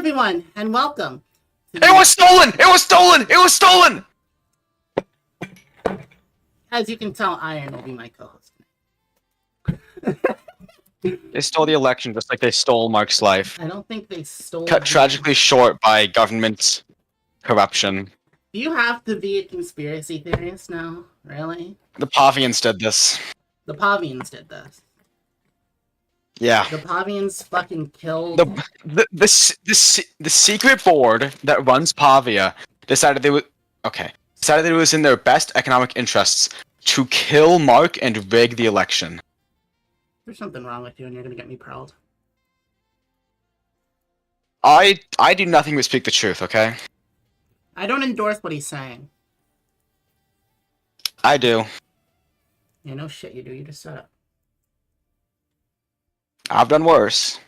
everyone, and welcome. It was stolen! It was stolen! It was stolen! As you can tell, Iron will be my co-host. They stole the election just like they stole Mark's life. I don't think they stole. Cut tragically short by government corruption. Do you have to be a conspiracy theorist now? Really? The Pavians did this. The Pavians did this. Yeah. The Pavians fucking killed. The secret board that runs Pavia decided it was in their best economic interests to kill Mark and rig the election. There's something wrong with you, and you're gonna get me proud. I do nothing but speak the truth, okay? I don't endorse what he's saying. I do. Yeah, no shit you do. You just said it. I've done worse.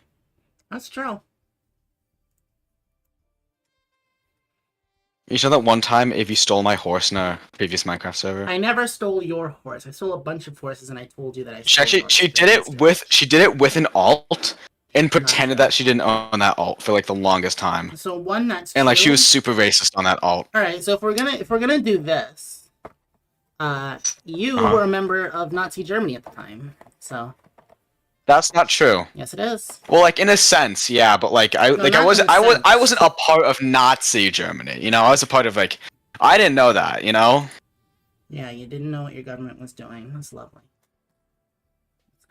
That's true. You know that one time Avy stole my horse in a previous Minecraft server? I never stole your horse. I stole a bunch of horses, and I told you that I stole She did it with an alt and pretended that she didn't own that alt for like the longest time. So one that's and like true. she was super racist on that alt. All right, so if we're gonna do this, you were a member of Nazi Germany at the time, so. That's not true. Yes, it is. Well, like in a sense, yeah, but like I wasn't a part of Nazi Germany. You know, I was a part of like I didn't know that. You know. Yeah, you didn't know what your government was doing. That's lovely.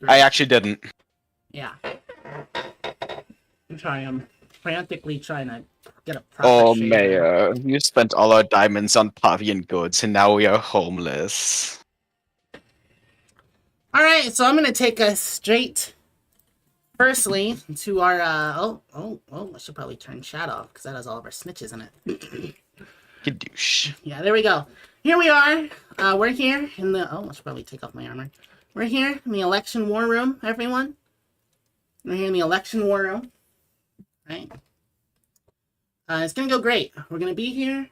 That's I actually didn't. Yeah. I'm frantically trying to get a proper shaver. Mayor, you spent all our diamonds on Pavian goods, and now we are homeless. Alright, so I'm gonna take us straight, firstly, to our, I should probably turn chat off, because that has all of our snitches in it. Gadoosh. Yeah, there we go. Here we are. We're here in the, I should probably take off my armor. We're here in the election war room, everyone. We're here in the election war room. Right? It's gonna go great. We're gonna be here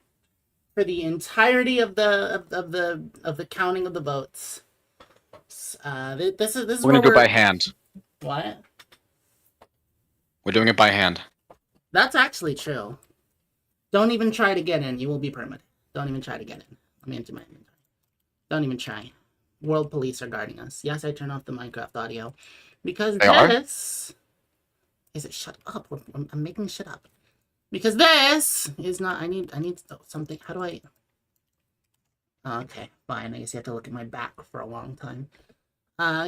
for the entirety of the counting of the votes. This is we're gonna go by hand. What? We're doing it by hand. That's actually true. Don't even try to get in. You will be permitted. Don't even try to get in. Let me empty my inventory. Don't even try. World police are guarding us. Yes, I turned off the Minecraft audio because this is it. Shut up! I'm making shit up. Because this is not. I need something. How do I? Okay, fine. I guess you have to look at my back for a long time.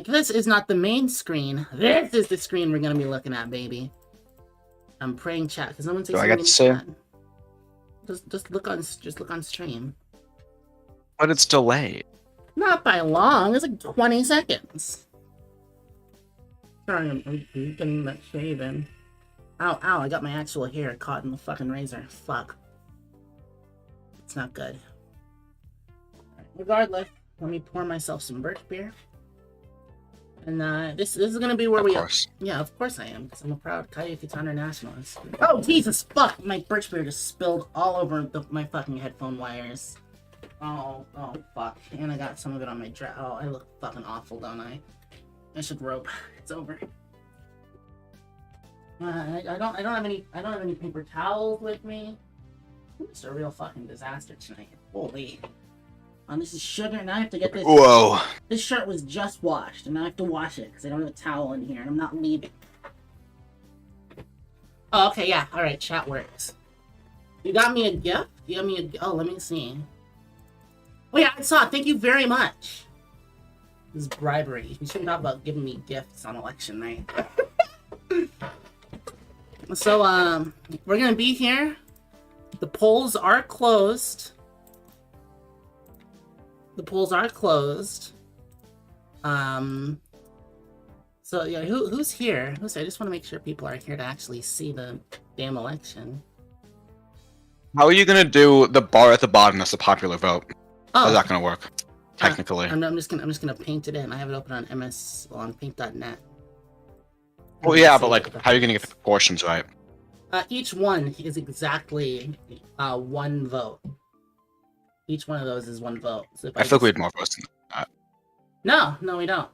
This is not the main screen. This is the screen we're gonna be looking at, baby. I'm praying chat because no one says something in chat. Just look on stream. But it's delayed. Not by long. It's like 20 seconds. Sorry, I'm getting that shave in. Ow! I got my actual hair caught in the fucking razor. Fuck. It's not good. Regardless, let me pour myself some birch beer. And this is gonna be where we are. Yeah, of course I am, because I'm a proud KAIYAKUTA nationalist. Oh Jesus fuck! My birch beer just spilled all over my fucking headphone wires. Oh fuck! And I got some of it on my dress. Oh, I look fucking awful, don't I? I should rope. It's over. I don't have any paper towels with me. It's a real fucking disaster tonight. Holy. This is sugar, and I have to get this. Whoa. This shirt was just washed, and I have to wash it because I don't have a towel in here, and I'm not leaving. Oh, okay, yeah. All right, chat works. You got me a gift? You got me a... Oh, let me see. Oh, yeah, I saw it. Thank you very much. This is bribery. You shouldn't talk about giving me gifts on election night. So, we're gonna be here. The polls are closed. The polls are closed. So yeah, who's here? I just want to make sure people are here to actually see the damn election. How are you gonna do the bar at the bottom as the popular vote? How's that gonna work? Technically. I'm just gonna paint it in. I have it open on paint.net. Well, yeah, but like, how are you gonna get the proportions right? Each one is exactly one vote. Each one of those is one vote. So I feel like we had more votes than that. No, we don't.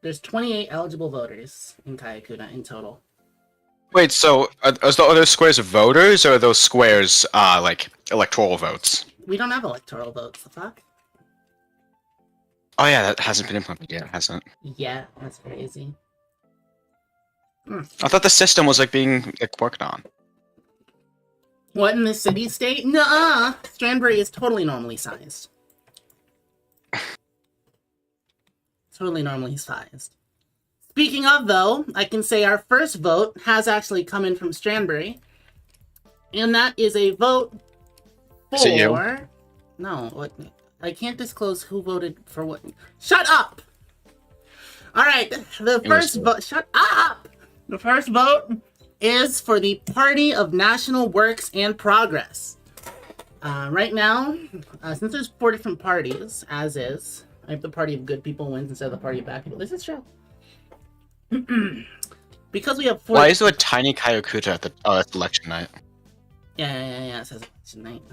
There's 28 eligible voters in KAIYAKUTA in total. Wait, so are those squares voters, or are those squares like electoral votes? We don't have electoral votes. The fuck? Oh yeah, that hasn't been implemented yet, hasn't it? Yeah, that's crazy. I thought the system was like being like worked on. What, in the city state? Nuh-uh! Stranbury is totally normally sized. Totally normally sized. Speaking of, though, I can say our first vote has actually come in from Stranbury. And that is a vote for... Is it you? No, what? I can't disclose who voted for what. Shut up! Alright, the first vote... Shut up! The first vote is for the Party of National Works and Progress. Right now, since there's 4 different parties, as is, I have the Party of Good People wins instead of the Party of Bad People. This is true. Because we have 4... Why is there a tiny KAIYAUKUTA at the it's election night? Yeah, it says election night.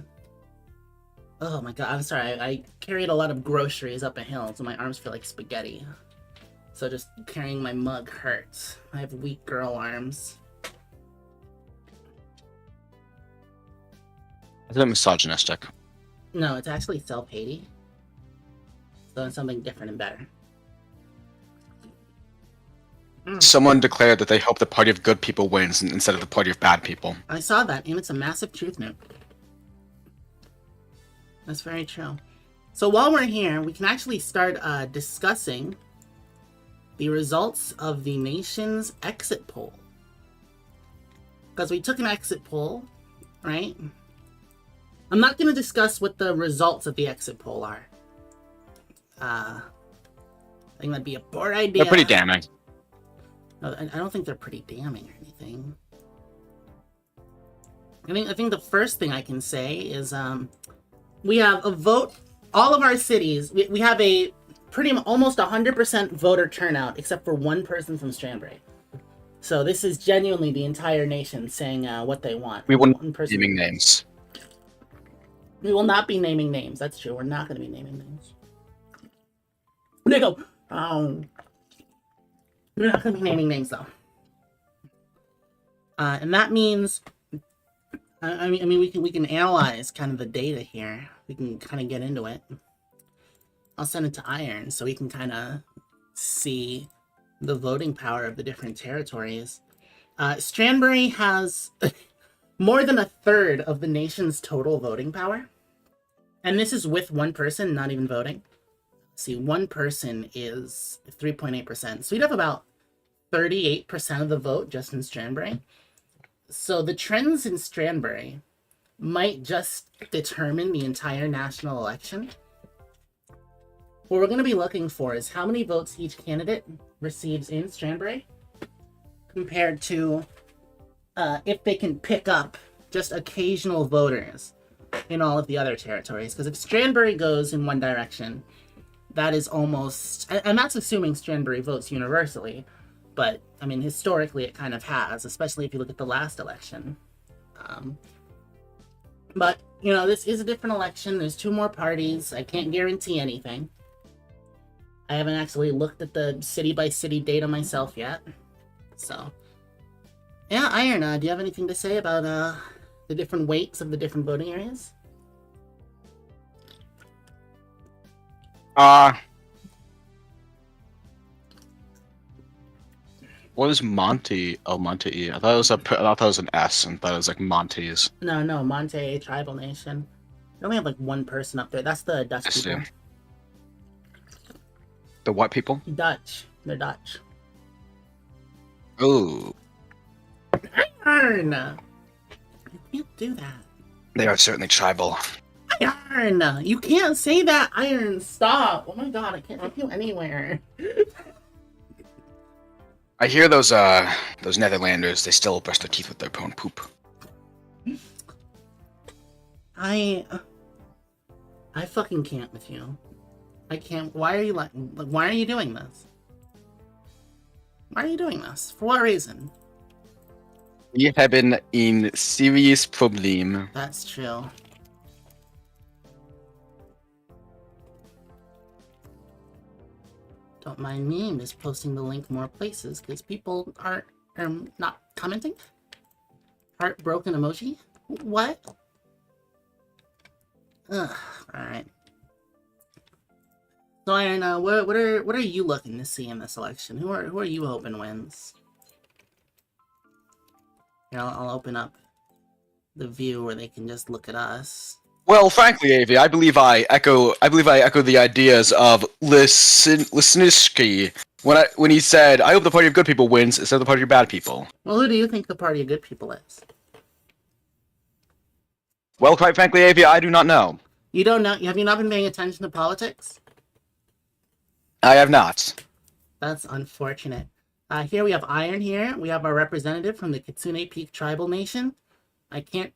Oh my god, I'm sorry, I carried a lot of groceries up a hill, so my arms feel like spaghetti. So just carrying my mug hurts. I have weak girl arms. Is it misogynistic? No, it's actually self-hating. So it's something different and better. Someone declared that they hope the Party of Good People wins instead of the Party of Bad People. I saw that, and it's a massive truth note. That's very true. So while we're here, we can actually start discussing the results of the nation's exit poll. Because we took an exit poll, right? I'm not going to discuss what the results of the exit poll are. I think that'd be a poor idea. They're pretty damning. No, I don't think they're pretty damning or anything. I think the first thing I can say is we have a vote. All of our cities, we have a almost 100% voter turnout, except for one person from Stranbury. So this is genuinely the entire nation saying what they want. We wouldn't be naming names. We will not be naming names. That's true. We're not going to be naming names. They go. We're not going to be naming names though. And that means, I mean, we can analyze kind of the data here. We can kind of get into it. I'll send it to Iron so we can kind of see the voting power of the different territories. Stranbury has more than 1/3 of the nation's total voting power. And this is with one person not even voting. See, one person is 3.8%. So we'd have about 38% of the vote just in Stranbury. So the trends in Stranbury might just determine the entire national election. What we're going to be looking for is how many votes each candidate receives in Stranbury compared to if they can pick up just occasional voters in all of the other territories. Because if Stranbury goes in one direction, that is almost... And that's assuming Stranbury votes universally. But, I mean, historically it kind of has, especially if you look at the last election. But, you know, this is a different election. There's 2 more parties. I can't guarantee anything. I haven't actually looked at the city-by-city data myself yet. So, yeah, Iron, do you have anything to say about the different weights of the different voting areas? What is Monty? Oh, Monte. I thought it was an S, and thought it was like Montes. No, Monte Tribal Nation. They only have like one person up there. That's the Dutch people. The what people? Dutch. They're Dutch. Ooh. Iron! You can't do that. They are certainly tribal. Iron! You can't say that, Iron! Stop! Oh my god, I can't take you anywhere. I hear those Netherlanders, they still brush their teeth with their own poop. I fucking can't with you. I can't. Why are you why are you doing this? Why are you doing this? For what reason? We haben ein serious Problem. That's true. Don't mind me, I'm just posting the link more places because people aren't Not commenting? Heartbroken emoji? What? Ugh, alright. So, Iron, what are you looking to see in this election? Who are you hoping wins? Here, I'll open up the view where they can just look at us. Well, frankly, Avi, I believe I echo the ideas of Lisinski when he said, "I hope the party of good people wins instead of the party of bad people." Well, who do you think the party of good people is? Well, quite frankly, Avi, I do not know. You don't know? Have you not been paying attention to politics? I have not. That's unfortunate. Here we have Iron here. We have our representative from the Kitsune Peak Tribal Nation. I can't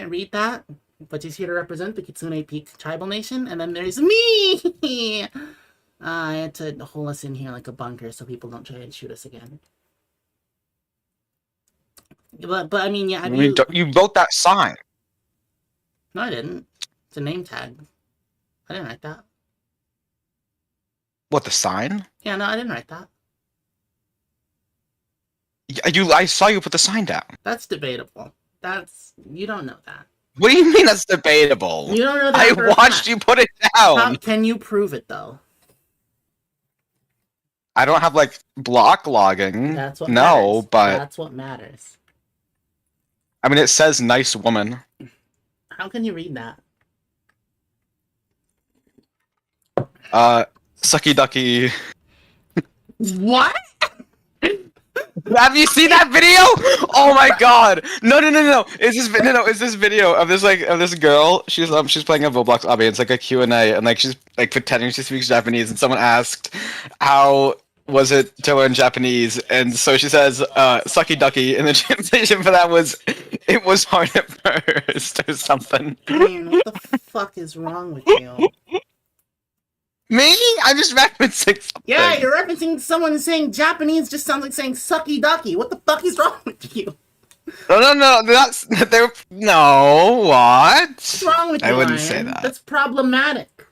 read that, but he's here to represent the Kitsune Peak Tribal Nation. And then there's me! I had to hole us in here like a bunker so people don't try and shoot us again. But I mean, yeah, You wrote that sign. No, I didn't. It's a name tag. I didn't write that. What, the sign? Yeah, no, I didn't write that. I saw you put the sign down. That's debatable. You don't know that. What do you mean that's debatable? You don't know that. I watched you put it down. How can you prove it though? I don't have like block logging. That's what no, matters. but that's what matters. I mean, it says "nice woman." How can you read that? Sucky ducky. What? Have you seen that video? Oh my god! No! Is this video of this girl? She's playing a Roblox obby. It's like a Q&A, and like she's like pretending she speaks Japanese, and someone asked, "How was it to learn Japanese?" And so she says, "Sucky ducky," and the translation for that was, "It was hard at first," or something. Man, what the fuck is wrong with you? Me? I'm just referencing something. Yeah, you're referencing someone saying Japanese just sounds like saying sucky ducky. What the fuck is wrong with you? No, that's no, what? What's wrong with you, I wouldn't Ryan? say that. That's problematic.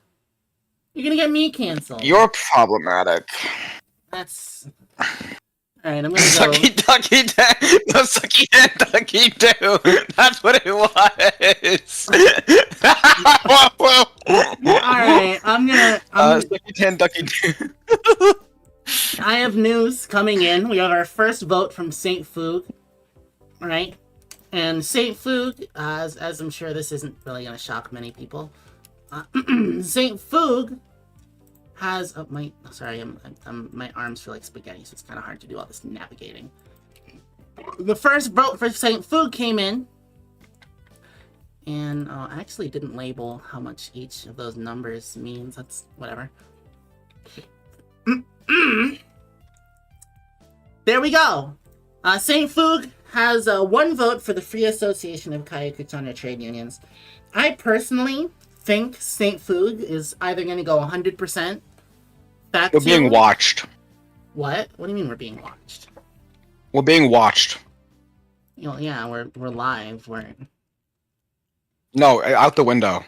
You're gonna get me canceled. You're problematic. That's... Alright, I'm gonna go... Sucky ducky no, sucky ducky do. That's what it was. Alright, sucky ducky do. I have news coming in. We have our first vote from St. Foog. Right? And St. Foog, as I'm sure this isn't really gonna shock many people, St. Foog has my arms feel like spaghetti, so it's kind of hard to do all this navigating. The first vote for St. Foog came in, and I actually didn't label how much each of those numbers means. That's whatever. There we go. St. Foog has one vote for the Free Association of KAIYAUKUTA Trade Unions. I personally think St. Foog is either going to go 100% back. We're being watched. What? What do you mean we're being watched? We're being watched. You know, yeah, we're live. No, out the window.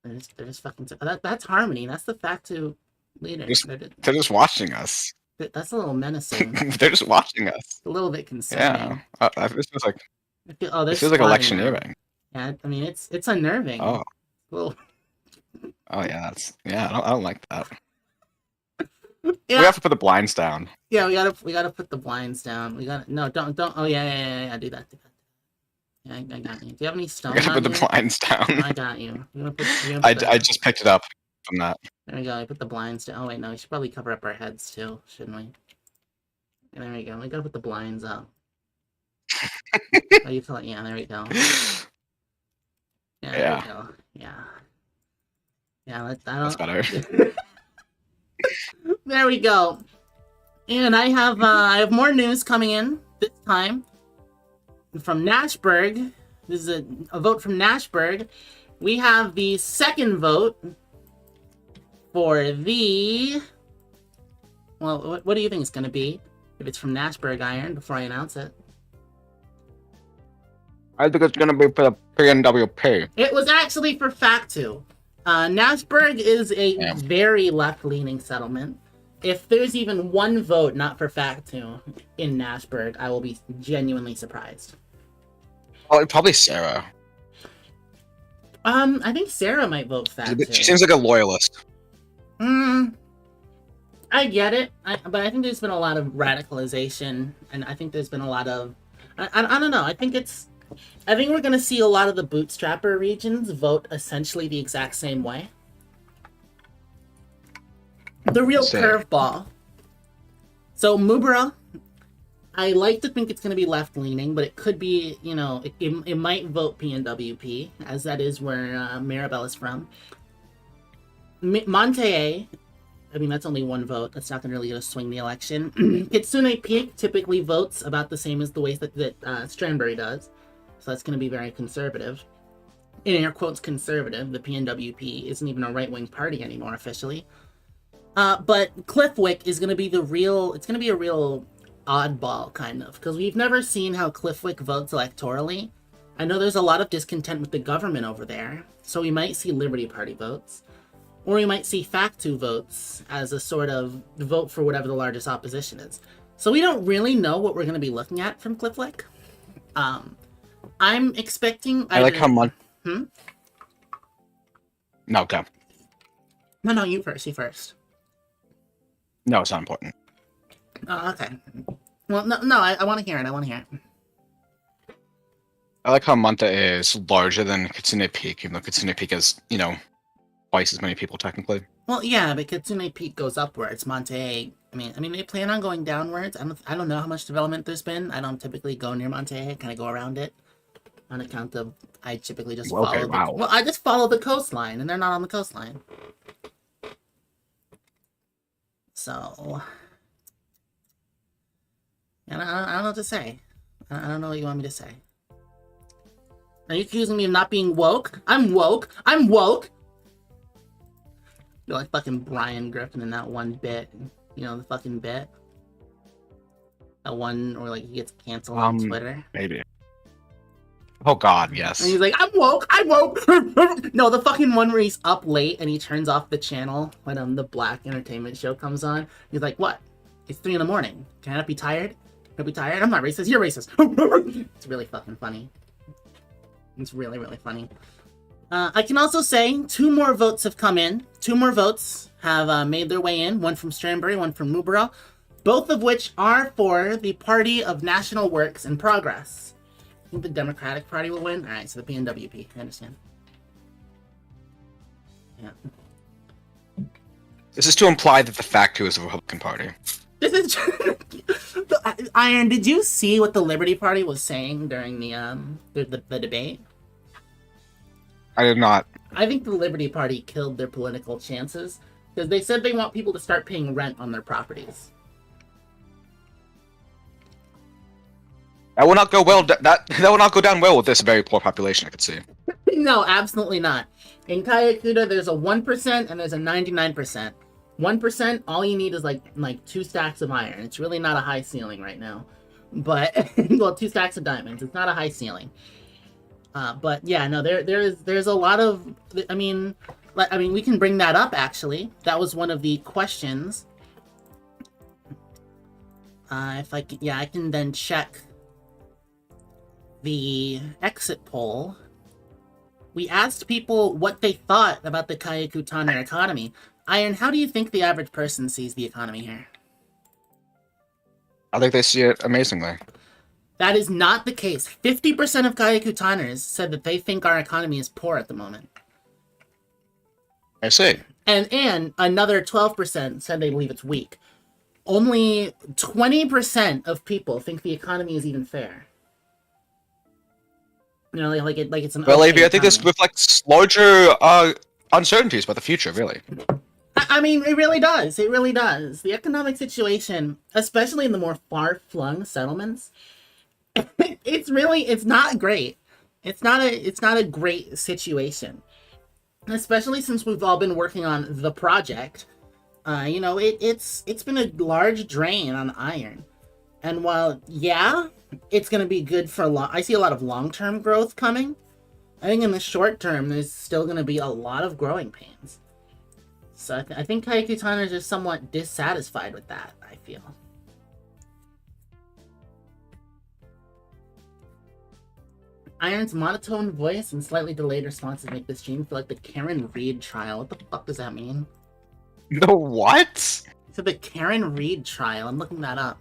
They're just fucking. That's Harmony. That's the FAKTU leader. They're just watching us. That's a little menacing. They're just watching us. A little bit concerning. Yeah. This feels like. This feels like electioneering. Yeah, I mean it's unnerving. Oh. Well. Oh yeah, I don't like that. Yeah. We have to put the blinds down. Yeah, we gotta put the blinds down. Don't. Oh yeah. Do that. Yeah, I got you. Do you have any stone? We gotta put the blinds down. I got you. I just picked it up from that. There we go. I put the blinds down. Oh wait, no, we should probably cover up our heads too, shouldn't we? And there we go. We gotta put the blinds up. Oh, you feel like, yeah, there we go. Yeah, there we go. Yeah, that's better. There we go. And I have more news coming in this time from Nashburg. This is a vote from Nashburg. We have the second vote for the... Well, what do you think it's going to be? If it's from Nashburg Iron, before I announce it. I think it's going to be for the PNWP. It was actually for FAKTU. Nashburg is a very left-leaning settlement. if there's even one vote not for FAKTU in Nashburg, I will be genuinely surprised. Oh, probably Sarah. I think Sarah might vote FAKTU. She seems like a loyalist. I get it, but I think there's been a lot of radicalization, and I think there's been a lot of, I don't know. I think we're gonna see a lot of the bootstrapper regions vote essentially the exact same way. The real curveball. So Mubara, I like to think it's going to be left-leaning, but it could be, you know, it might vote PNWP, as that is where Maribel is from. Monte, I mean, that's only one vote. That's not going to really swing the election. Kitsune Peak typically votes about the same as the way that Stranbury does. So that's going to be very conservative. In air quotes, conservative. The PNWP isn't even a right-wing party anymore, officially. But Cliffwick is going to be it's going to be a real oddball, kind of, because we've never seen how Cliffwick votes electorally. I know there's a lot of discontent with the government over there, so we might see Liberty Party votes, or we might see FAKTU votes as a sort of vote for whatever the largest opposition is. So we don't really know what we're going to be looking at from Cliffwick. I'm expecting... I like how much... No, go. No, you first. No, it's not important. Oh, okay. Well, no, I want to hear it. I like how Manta is larger than Kitsune Peak, even though Kitsune Peak has, you know, twice as many people technically. Well, yeah, but Kitsune Peak goes upwards. Monte, I mean, they plan on going downwards. I don't know how much development there's been. I don't typically go near Monte. I kind of go around it on account of I typically just follow. I just follow the coastline, and they're not on the coastline. So, and I don't know what to say. I don't know what you want me to say. Are you accusing me of not being woke? I'm woke. You're like fucking Brian Griffin in that one bit. You know, the fucking bit? That one where, like, he gets canceled on Twitter? Maybe. Oh god, yes. And he's like, I'm woke! No, the fucking one where he's up late and he turns off the channel when the Black Entertainment Show comes on. He's like, what? It's 3 a.m. Can I not be tired? Can I be tired? I'm not racist, you're racist! It's really fucking funny. It's really, really funny. I can also say 2 more votes have come in. 2 more votes have made their way in. One from Stranbury, one from Mubara. Both of which are for the Party of National Works and Progress. I think the Democratic Party will win. Alright, so the PNWP. I understand. Yeah. This is to imply that the FAKTU is the Republican Party. This is Iron, did you see what the Liberty Party was saying during the debate? I did not. I think the Liberty Party killed their political chances because they said they want people to start paying rent on their properties. That will not go well. That will not go down well with this very poor population, I could see. No, absolutely not. In KAIYAKUTA, there's a 1% and there's a 99%. 1%, all you need is like 2 stacks of iron. It's really not a high ceiling right now. But, well, 2 stacks of diamonds. It's not a high ceiling. But yeah, no, there's a lot of, I mean, we can bring that up, actually. That was one of the questions. I can then check the exit poll. We asked people what they thought about the KAIYAKUTA economy. Iron, how do you think the average person sees the economy here? I think they see it amazingly. That is not the case. 50% of KAIYAKUTAners said that they think our economy is poor at the moment. I see. And another 12% said they believe it's weak. Only 20% of people think the economy is even fair. You know, like it's an. Well, okay Avery, I think this reflects larger uncertainties about the future, really. I mean, it really does. It really does. The economic situation, especially in the more far-flung settlements, it's not great. It's not a great situation, especially since we've all been working on the project. You know, it's been a large drain on iron, and while it's going to be good for I see a lot of long-term growth coming. I think in the short term, there's still going to be a lot of growing pains. So I think KAIYAKUTANers are somewhat dissatisfied with that, I feel. Iron's monotone voice and slightly delayed responses make this stream feel like the Karen Reed trial. What the fuck does that mean? The what? So the Karen Reed trial. I'm looking that up.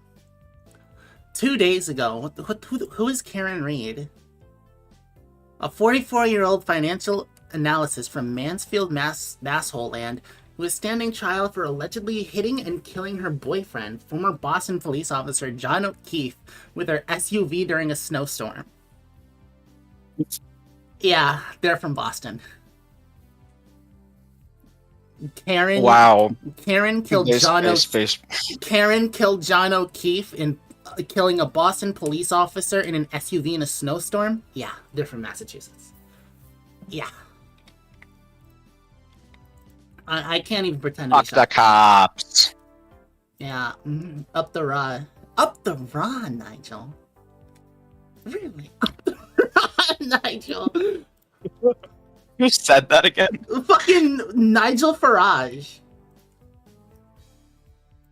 2 days ago. Who is Karen Reed? A 44-year-old financial analyst from Mansfield, Masshole Land, who is standing trial for allegedly hitting and killing her boyfriend, former Boston police officer John O'Keefe, with her SUV during a snowstorm. Yeah, they're from Boston. Karen. Wow. Karen killed Karen killed John O'Keefe in killing a Boston police officer in an SUV in a snowstorm. Yeah, they're from Massachusetts. Yeah. I can't even pretend to be Fuck the cops. Yeah, up the raw. Up the raw, Nigel. Really? Up the raw, Nigel. Who said that again? Fucking Nigel Farage.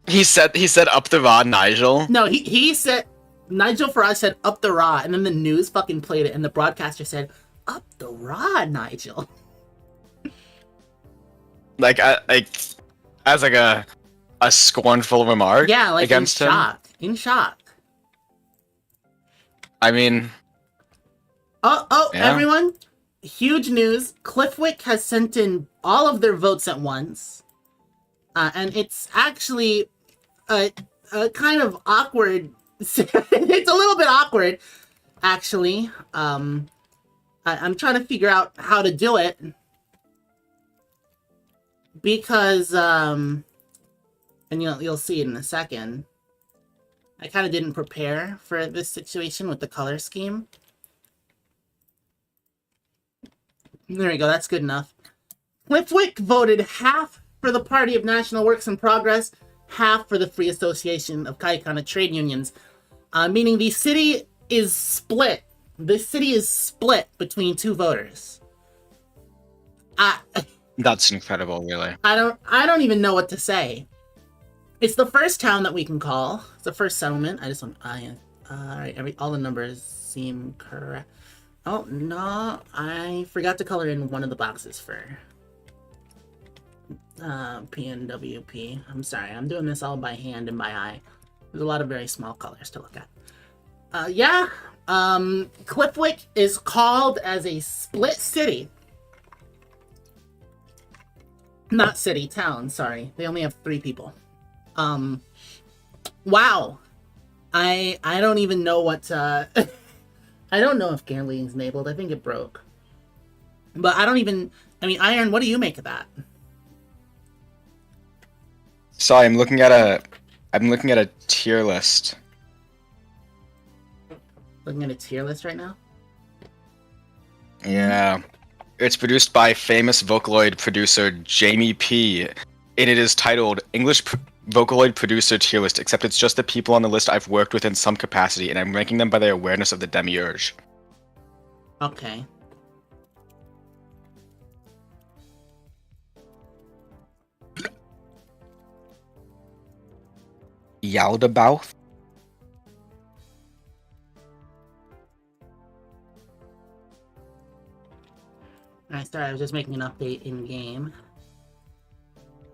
He said up the rod, Nigel. No, he said Nigel Farage said up the raw, and then the news fucking played it, and the broadcaster said up the raw, Nigel. Like as like a scornful remark. Yeah, like against in him. shock. In shock. I mean. Oh, yeah. Everyone! Huge news. Cliffwick has sent in all of their votes at once. And it's actually a kind of awkward. It's a little bit awkward, actually. I'm trying to figure out how to do it. Because, and you'll see it in a second. I kind of didn't prepare for this situation with the color scheme. There we go, that's good enough. Cliffwick voted half for the Party of National Works in Progress, half for the Free Association of Kaikana Trade Unions, meaning the city is split. The city is split between two voters. That's incredible, really. I don't even know what to say. It's the first town that we can call. It's the first settlement. Alright, all the numbers seem correct. Oh, no, I forgot to color in one of the boxes for PNWP. I'm sorry, I'm doing this all by hand and by eye. There's a lot of very small colors to look at. Cliffwick is called as a split city. Not city, town, sorry. They only have 3 people. Wow. I don't even know what I don't know if gambling is enabled. I think it broke. But I mean, Iron, what do you make of that? Sorry, I'm looking at a tier list. Looking at a tier list right now? Yeah. It's produced by famous Vocaloid producer Jamie P. And it is titled English Vocaloid Producer Tier List, except it's just the people on the list I've worked with in some capacity, and I'm ranking them by their awareness of the demiurge. Okay. Yaldabouth? Alright, sorry, I was just making an update in game.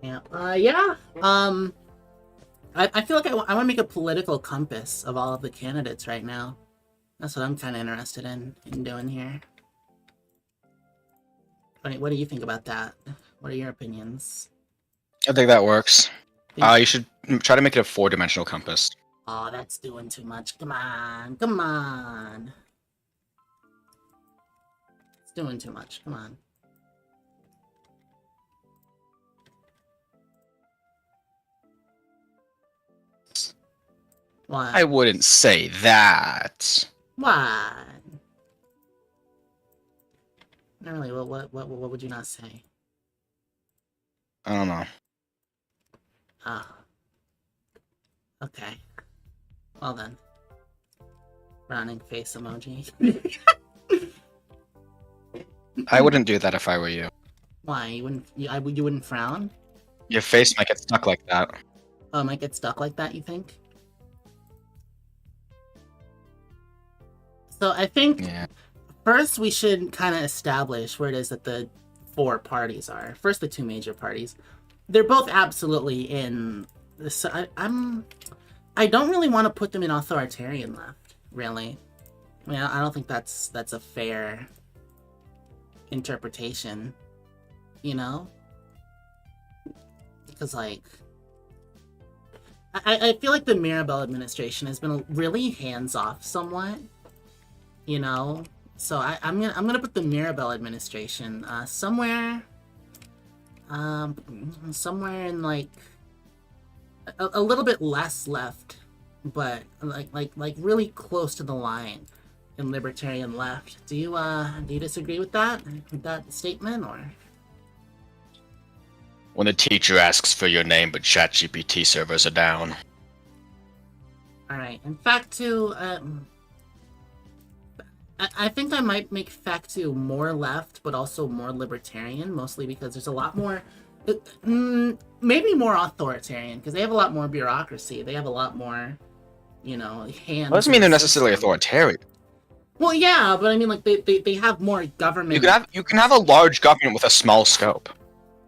Yeah. I feel like I want to make a political compass of all of the candidates right now. That's what I'm kind of interested in doing here. What do you think about that? What are your opinions? I think that works. You should try to make it a 4-dimensional compass. Oh, that's doing too much. Come on, come on. It's doing too much. Come on. Why? I wouldn't say that. Why? Not really. What would you not say? I don't know. Ah. Okay. Well then. Frowning face emoji. I wouldn't do that if I were you. Why? You wouldn't frown? Your face might get stuck like that. Oh, it might get stuck like that, you think? So I think Yeah. first we should kind of establish where it is that the 4 parties are. First, the 2 major parties. They're both absolutely in. I don't really want to put them in authoritarian left, really. I mean, I don't think that's a fair interpretation, you know? Because, like, I feel like the Mirabelle administration has been really hands-off somewhat, you know? So I'm gonna put the Mirabelle administration somewhere in, like, a little bit less left, but like really close to the line in libertarian left. Do you disagree with that statement, or? When the teacher asks for your name, but ChatGPT servers are down. All right. In FAKTU, I think I might make FAKTU more left, but also more libertarian, mostly because there's a lot more. Maybe more authoritarian, because they have a lot more bureaucracy. They have a lot more, you know, hands. That doesn't mean they're necessarily authoritarian. Well, yeah, but I mean, like, they have more government. You can have a large government with a small scope.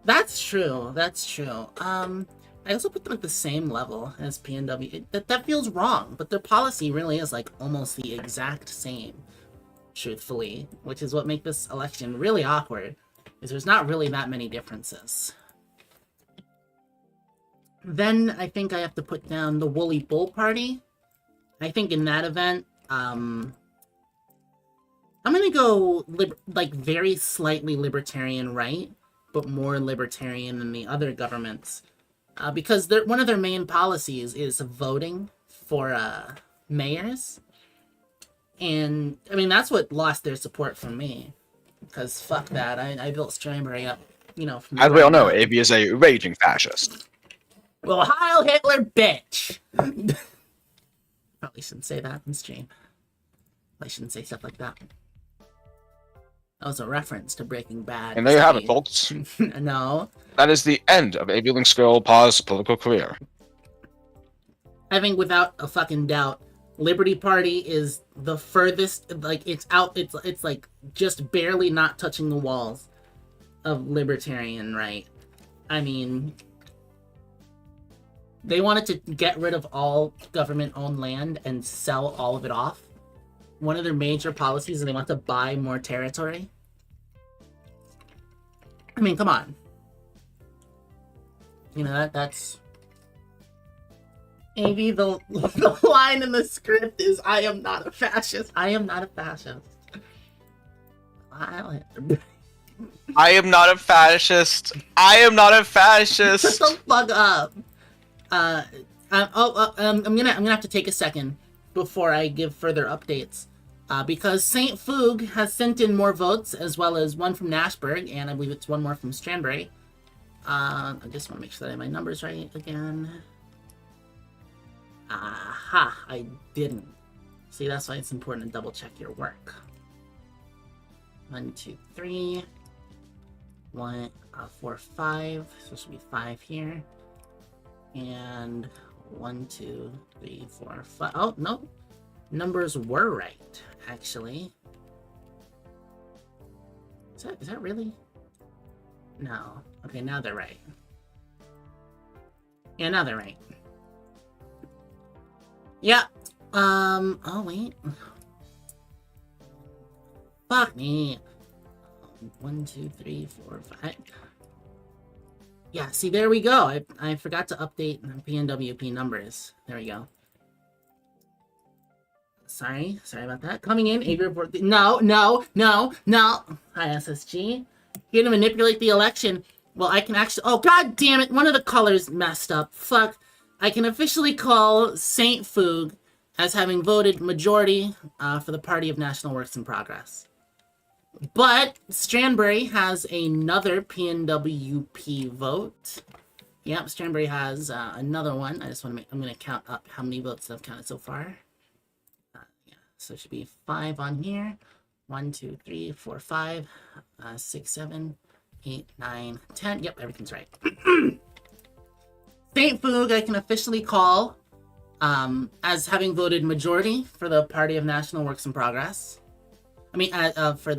That's true. That's true. I also put them at the same level as PNW. That feels wrong, but their policy really is like almost the exact same, truthfully, which is what makes this election really awkward, is there's not really that many differences. Then I think I have to put down the Woolly Bull Party. I think in that event, I'm gonna go like very slightly libertarian right, but more libertarian than the other governments, because one of their main policies is voting for mayors, and I mean that's what lost their support from me, because fuck that, I built Strawberry up, you know. As we all know, AV is a raging fascist. Well, Heil Hitler, bitch! Probably shouldn't say that in stream. I shouldn't say stuff like that. That was a reference to Breaking Bad. And there you have it, folks. No. That is the end of AV Link's Girl Paw's political career. I think without a fucking doubt, Liberty Party is the furthest, like, it's like just barely not touching the walls of libertarian right. I mean, they wanted to get rid of all government-owned land and sell all of it off. One of their major policies is they want to buy more territory. I mean, come on. You know, that's... Maybe the line in the script is, I am not a fascist. I am not a fascist. I am not a fascist. I am not a fascist. Shut the fuck up. I'm gonna have to take a second before I give further updates, because St. Foog has sent in more votes, as well as one from Nashburg, and I believe it's one more from Stranbury. I just want to make sure that I have my numbers right again. Aha, I didn't. See, that's why it's important to double check your work. 1, 2, 3. 1, 4, 5. So there should be 5 here. And 1, 2, 3, 4, 5. Oh, no. Numbers were right, actually. Is that really? No. Okay, now they're right. Yeah, now they're right. Yeah. Oh, wait. Fuck me. 1, 2, 3, 4, 5. Yeah, see, there we go. I forgot to update PNWP numbers. There we go. Sorry about that. Coming in, a report. No. Hi, SSG. Here to manipulate the election. Well, I can actually. Oh, god damn it! One of the colors messed up. Fuck. I can officially call St. Foog as having voted majority for the Party of National Works in Progress. But Stranbury has another PNWP vote. Yep, Stranbury has another one. I just want to I'm going to count up how many votes I've counted so far. Yeah, so it should be 5 on here. 1, 2, 3, 4, 5, 6, 7, 8, 9, 10. Yep, everything's right. Saint Foog, I can officially call as having voted majority for the Party of National Works in Progress. I mean, for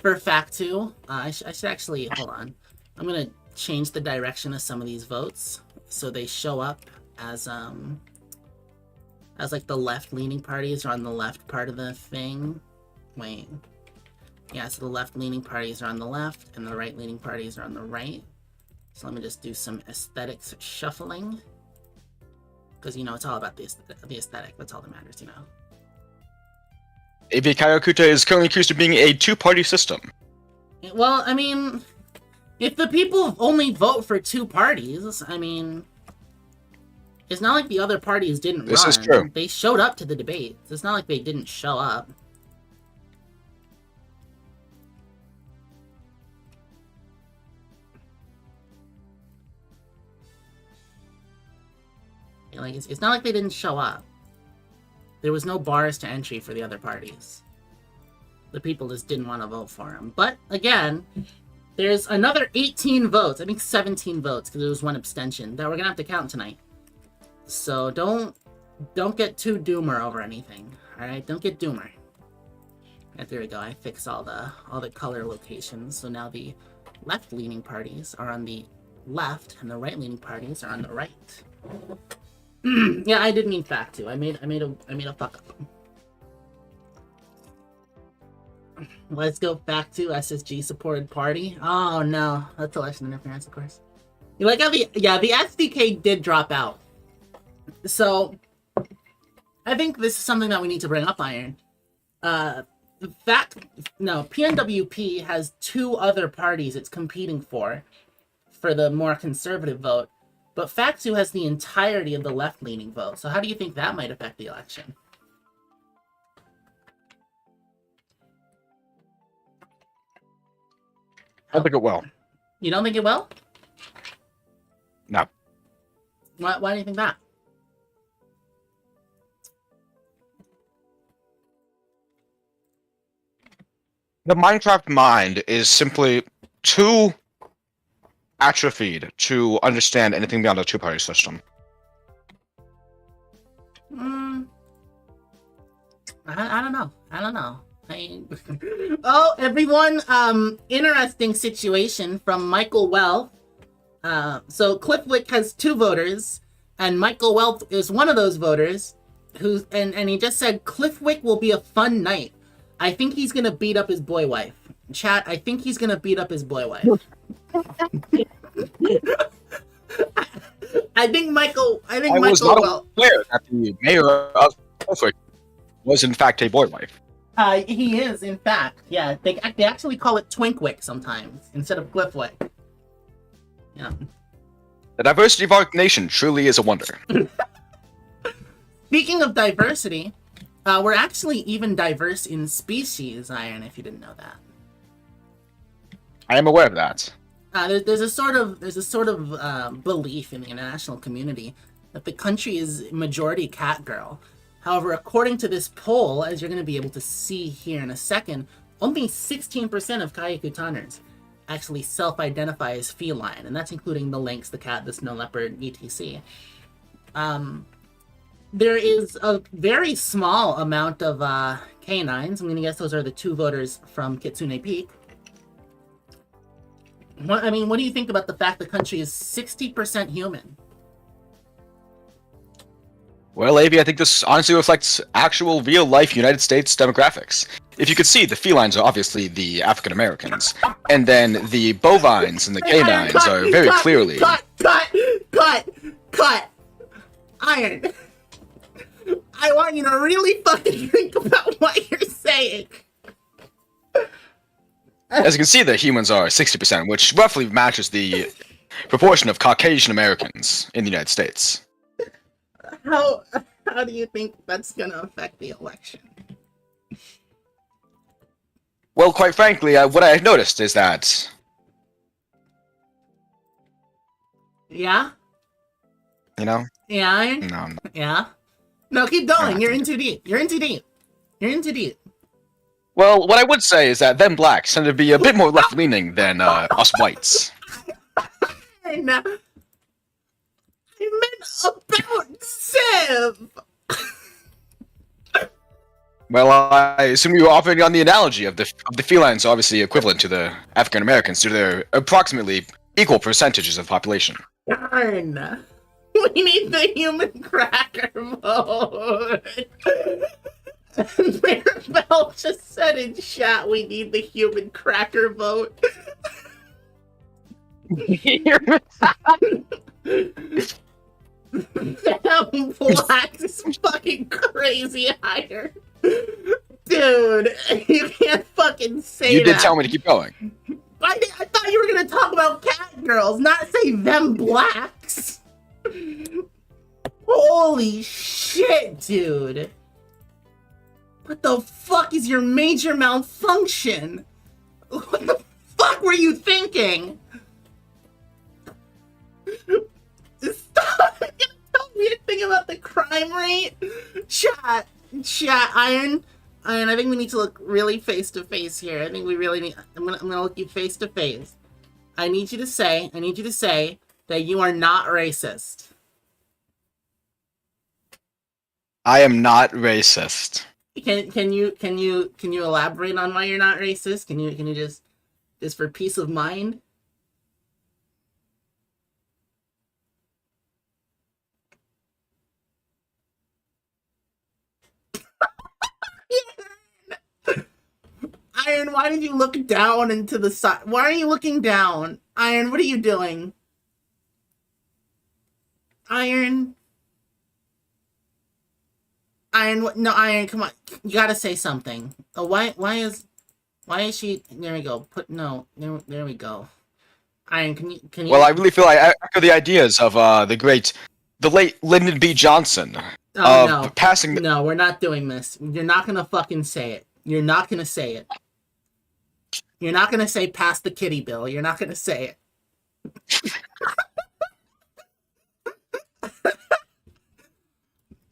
FAKTU. I should actually, hold on. I'm gonna change the direction of some of these votes so they show up as like the left-leaning parties are on the left part of the thing. Wait. Yeah, so the left-leaning parties are on the left and the right-leaning parties are on the right. So let me just do some aesthetics shuffling. Because, you know, it's all about the aesthetic. That's all that matters, you know. AV KAIYAUKUTA is currently accused of being a two-party system. Well, I mean, if the people only vote for two parties, I mean, it's not like the other parties didn't run. This is true. They showed up to the debates. It's not like they didn't show up. Like, it's not like they didn't show up. There was no bars to entry for the other parties. The people just didn't want to vote for him. But, again, there's another 18 votes, I think 17 votes, because there was one abstention, that we're going to have to count tonight. So don't get too doomer over anything, alright? Don't get doomer. And there we go, I fixed all the color locations, so now the left-leaning parties are on the left, and the right-leaning parties are on the right. Yeah, I did mean FAKTU. I made a fuck up. Let's go FAKTU SSG supported party. Oh no, that's election interference, of course. You like how the SDK did drop out. So I think this is something that we need to bring up, Iron. PNWP has two other parties it's competing for the more conservative vote. But FAKTU has the entirety of the left-leaning vote. So how do you think that might affect the election? I don't think it will. You don't think it will? No. Why do you think that? The Minecraft mind is simply too atrophied to understand anything beyond a two-party system. I don't know. Oh, everyone, interesting situation from Michael Wealth. So Cliffwick has 2 voters, and Michael Wealth is one of those voters, and he just said, Cliffwick will be a fun night. I think he's gonna beat up his boy wife. Chat, I think he's gonna beat up his boy wife. I think Michael was not aware that the mayor of Cliffwick was in fact a boy wife. He is, in fact. Yeah, they actually call it Twinkwick sometimes instead of Cliffwick. Yeah. The diversity of our nation truly is a wonder. Speaking of diversity, we're actually even diverse in species, Iron, if you didn't know that. I am aware of that. There's a sort of belief in the international community that the country is majority cat girl. However, according to this poll, as you're going to be able to see here in a second, only 16% of KAIYAKUTAners actually self-identify as feline, and that's including the lynx, the cat, the snow leopard, etc. There is a very small amount of canines. I'm going to guess those are the 2 voters from Kitsune Peak. What do you think about the fact the country is 60% human? Well, Avi, I think this honestly reflects actual real-life United States demographics. If you could see, the felines are obviously the African Americans, and then the bovines and the canines are very clearly... Cut! Iron! I want you to really fucking think about what you're saying. As you can see, the humans are 60%, which roughly matches the proportion of Caucasian Americans in the United States. How do you think that's gonna affect the election? Well, quite frankly, what I've noticed is that... Yeah? You know? Yeah, Iron? No. Yeah? No, keep going. You're in too deep. Well, what I would say is that them blacks tend to be a bit more left-leaning than us whites. I meant about Civ! Well, I assume you were operating on the analogy of the felines, obviously equivalent to the African Americans due to their approximately equal percentages of population. Darn! We need the human cracker vote! Maribel just said in chat we need the human cracker vote. Damn, Black is fucking crazy higher. Dude, you can't fucking say that. You did tell me to keep going. I thought you were gonna talk about cat girls, not say them blacks. Holy shit, dude. What the fuck is your major malfunction? What the fuck were you thinking? Stop tell me anything about the crime rate. Chat, Iron, I think we need to look really face to face here. I think we really need. I'm gonna look you face to face. I need you to say that you are not racist. I am not racist. Can you elaborate on why you're not racist? Can you just for peace of mind? Iron, why did you look down into the side? Why are you looking down? Iron, what are you doing? Iron, what? No, Iron, come on. You gotta say something. Oh, why is she? There we go. There we go. Iron, can you? Well, I really feel I echo the ideas of the late Lyndon B. Johnson. Oh, no. Passing. No, we're not doing this. You're not gonna fucking say it. You're not gonna say it. You're not gonna say pass the kitty bill. You're not gonna say it.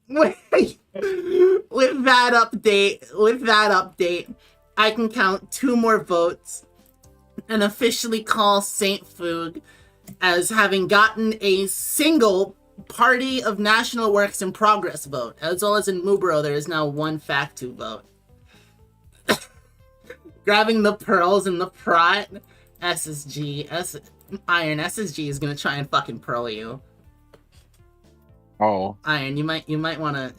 With that update, I can count 2 more votes and officially call Saint Foog as having gotten a single Party of National Works in Progress vote, as well as in Mubro there is now 1 FAKTU vote. Grabbing the pearls and the prot, Iron SSG is gonna try and fucking pearl you. Oh. Iron, you might want to.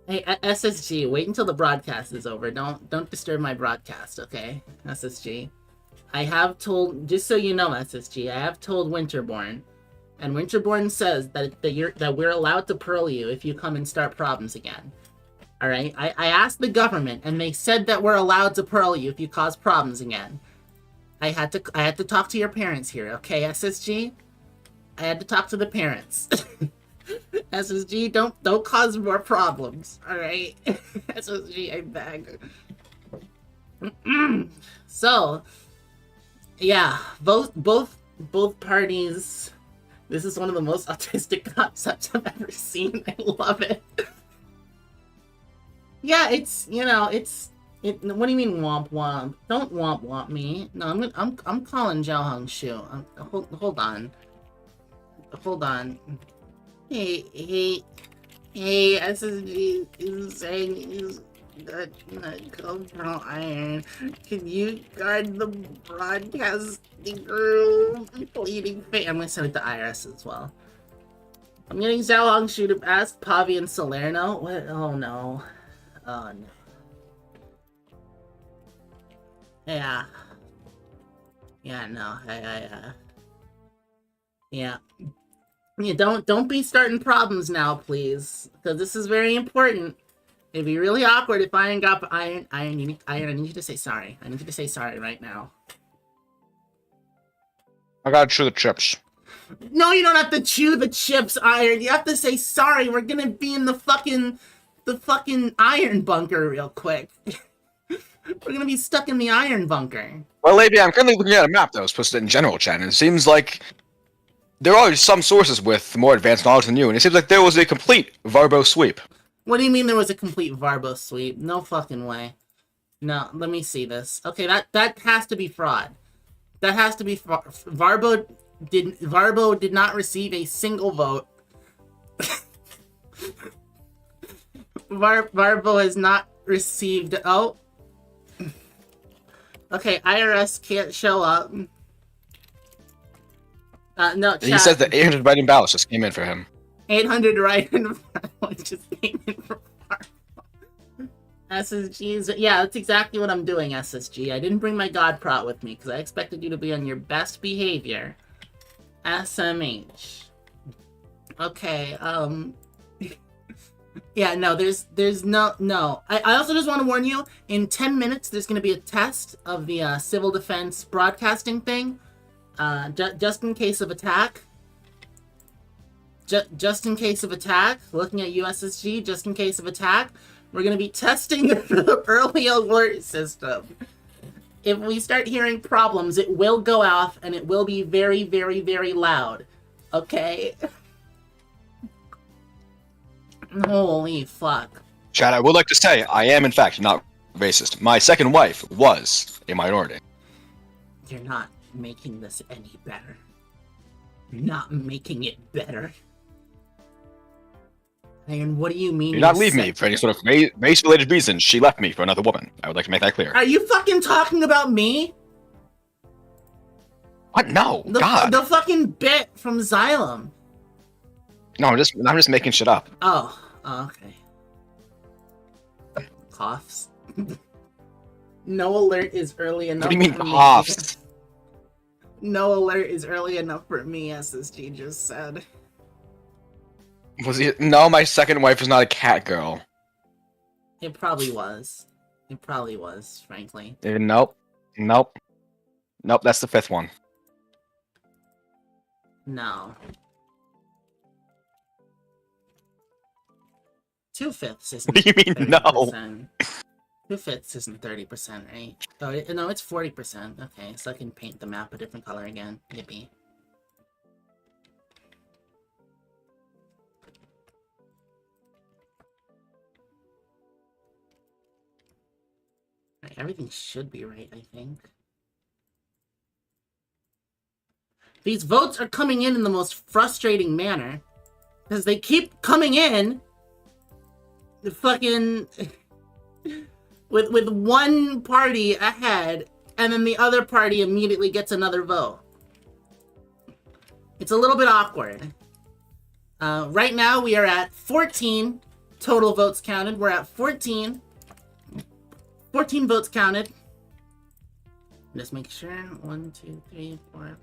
Hey, SSG, wait until the broadcast is over. Don't disturb my broadcast, okay? SSG. I have told, just so you know, SSG, I have told Winterborn, and Winterborn says that we're allowed to pearl you if you come and start problems again. All right? I asked the government, and they said that we're allowed to pearl you if you cause problems again. I had to talk to your parents here, okay, SSG? I had to talk to the parents. SSG, don't cause more problems, all right? SSG, I beg. So, yeah, both parties. This is one of the most autistic concepts I've ever seen. I love it. Yeah, it's what do you mean womp womp? Don't womp womp me. No, I'm calling Zhao Hong Shu. Hold on. Hey, SSG is saying he's gonna Iron. Can you guard the broadcasting room? Bleeding face. I'm gonna send it to IRS as well. I'm getting Zhao Hong Shu to ask Pavi and Salerno. What? Oh no. Oh no. Yeah. Yeah, no. Yeah. Yeah, don't be starting problems now, please, because this is very important. It'd be really awkward if Iron got Iron. I need you to say sorry. I need you to say sorry right now. I gotta chew the chips. No, you don't have to chew the chips, Iron. You have to say sorry. We're gonna be in the fucking iron bunker real quick. We're gonna be stuck in the iron bunker. Well, lady, I'm currently looking at a map that was posted in general chat, and it seems like there are some sources with more advanced knowledge than you, and it seems like there was a complete Varbo sweep. What do you mean there was a complete Varbo sweep? No fucking way. No, let me see this. Okay, that has to be fraud. That has to be Varbo. Varbo did not receive a single vote. Varbo has not received. Oh. Okay, IRS can't show up. No, chat. He says that 800 writing ballots just came in for him. 800 write-in just came in for SSG's. Yeah, that's exactly what I'm doing, SSG. I didn't bring my God prot with me because I expected you to be on your best behavior. SMH. Okay, yeah, no, there's no. I also just want to warn you, in 10 minutes, there's going to be a test of the civil defense broadcasting thing. Just in case of attack. Just in case of attack. Looking at USSG, just in case of attack. We're going to be testing the early alert system. If we start hearing problems, it will go off, and it will be very, very, very loud. Okay? Holy fuck. Chad, I would like to say, I am in fact not racist. My second wife was a minority. You're not making this any better. Not making it better. And what do you mean? Do not leave me for any sort of race-related reason. She left me for another woman. I would like to make that clear. Are you fucking talking about me? What? No, God. The fucking bit from Xylem. No, I'm just making shit up. Oh, okay. Coughs. No alert is early enough. What do you mean for coughs? Me. No alert is early enough for me, SSG just said. Was he? No, my second wife is not a cat girl. It probably was. It probably was, frankly. Nope. That's the fifth one. No. 2/5 isn't. What do you mean 30%. no? 2/5 isn't 30%, right? Oh, no, it's 40%. Okay, so I can paint the map a different color again. Yippee. Everything should be right, I think. These votes are coming in the most frustrating manner. Because they keep coming in... The fucking... with one party ahead, and then the other party immediately gets another vote. It's a little bit awkward. Right now, we are at 14 total votes counted. We're at 14 votes counted. Just make sure. 1, 2, 3, 4.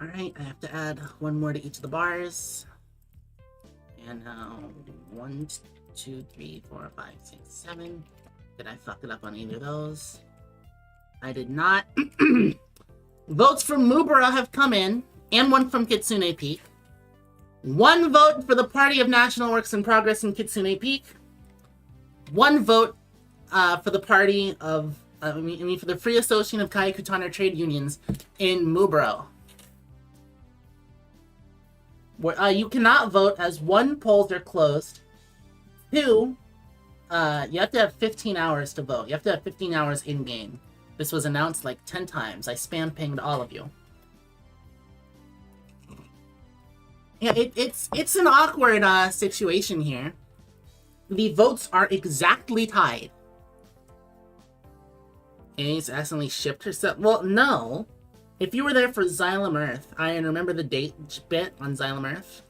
Alright, I have to add one more to each of the bars. And now 1, 2, 3, 4, 5, 6, 7. Did I fuck it up on either of those? I did not. Votes from Mubara have come in, and one from Kitsune Peak. 1 vote for the Party of National Works in Progress in Kitsune Peak. 1 vote for the party of, for the Free Association of KAIYAKUTA Trade Unions in Mubaro. You cannot vote as 1, polls are closed. 2, you have to have 15 hours to vote. You have to have 15 hours in-game. This was announced like 10 times. I spam pinged all of you. Yeah, it's an awkward situation here. The votes are exactly tied. Ace accidentally shipped herself. Well, no. If you were there for Xylem Earth, I remember the date bit on Xylem Earth.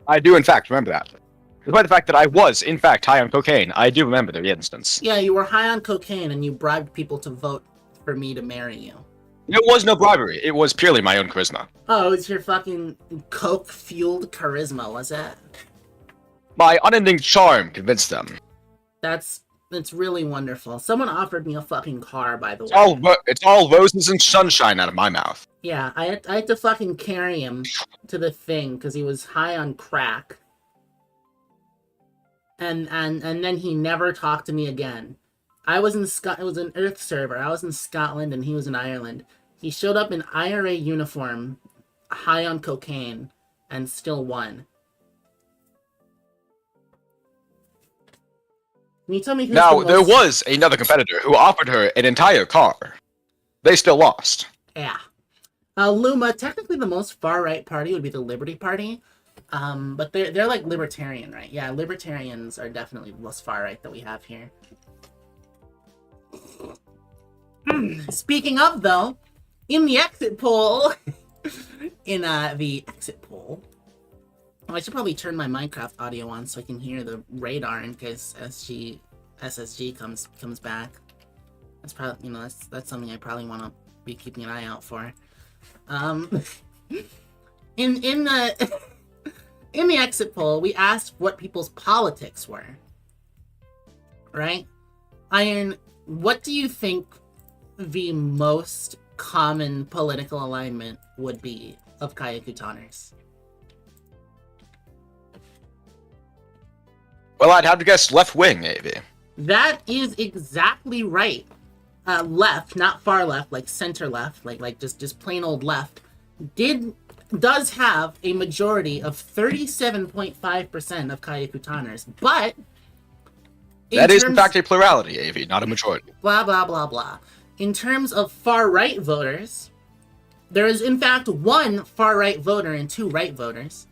I do, in fact, remember that. Despite the fact that I was, in fact, high on cocaine, I do remember the instance. Yeah, you were high on cocaine and you bribed people to vote for me to marry you. It was no bribery. It was purely my own charisma. Oh, it was your fucking coke-fueled charisma, was it? My unending charm convinced them. That's really wonderful. Someone offered me a fucking car, by the way. It's all roses and sunshine out of my mouth. Yeah, I had to fucking carry him to the thing because he was high on crack. And then he never talked to me again. I was in it was an Earth server. I was in Scotland and he was in Ireland. He showed up in IRA uniform, high on cocaine, and still won. Can you tell me who's Now, there was another competitor who offered her an entire car. They still lost. Yeah. Luma, technically the most far-right party would be the Liberty Party. But they're like libertarian, right? Yeah, libertarians are definitely the most far-right that we have here. Speaking of, though, in the exit poll, the exit poll, oh, I should probably turn my Minecraft audio on so I can hear the radar in case SSG comes back. That's probably, that's something I probably want to be keeping an eye out for. In the exit poll, we asked what people's politics were. Right? Iron, what do you think the most common political alignment would be of KAIYAKUTAners? Well, I'd have to guess left wing, maybe. That is exactly right. Left, not far left, like center left, like just plain old left, does have a majority of 37.5% of KAIYAKUTAners, but that is in fact a plurality, AV, not a majority. Blah blah blah blah. In terms of far right voters, there is in fact one far right voter and 2 right voters.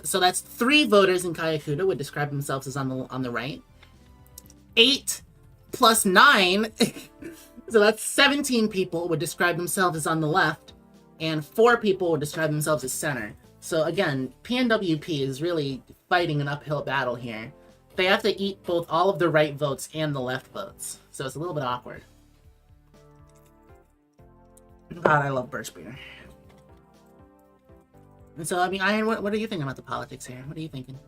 So that's 3 voters in KAIYAKUTA would describe themselves as on the right. 8 plus 9, so that's 17 people would describe themselves as on the left, and 4 people would describe themselves as center. So again, PNWP is really fighting an uphill battle here. They have to eat both all of the right votes and the left votes, so it's a little bit awkward. God, I love birch beer. And so, I mean, Iron, what are you thinking about the politics here? What are you thinking?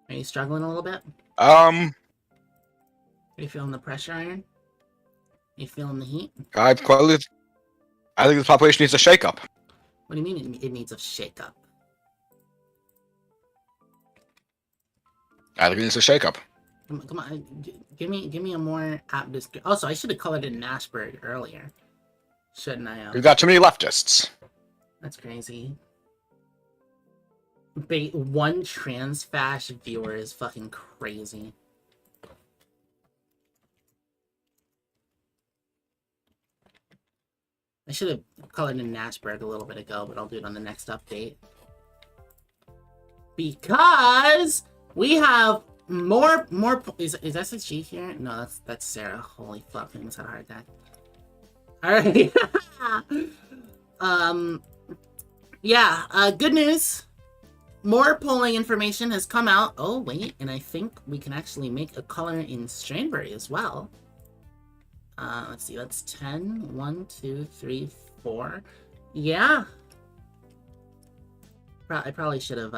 Are you struggling a little bit? Are you feeling the pressure, Iron? Are you feeling the heat? I think the population needs a shake-up. What do you mean it needs a shake-up? I think it needs a shake-up. Come on, give me a more apt description. Also, I should have colored in Nashberg earlier. Shouldn't I? We've got too many leftists. That's crazy. One trans fash viewer is fucking crazy. I should have colored in Nashberg a little bit ago, but I'll do it on the next update. Because we have more is SSG here? No, that's Sarah. Holy fuck, I almost had a heart attack. Alright. Yeah, good news. More polling information has come out. Oh, wait, and I think we can actually make a color in Stranberry as well. Let's see, that's 10. 1, 2, 3, 4. Yeah. I probably should have,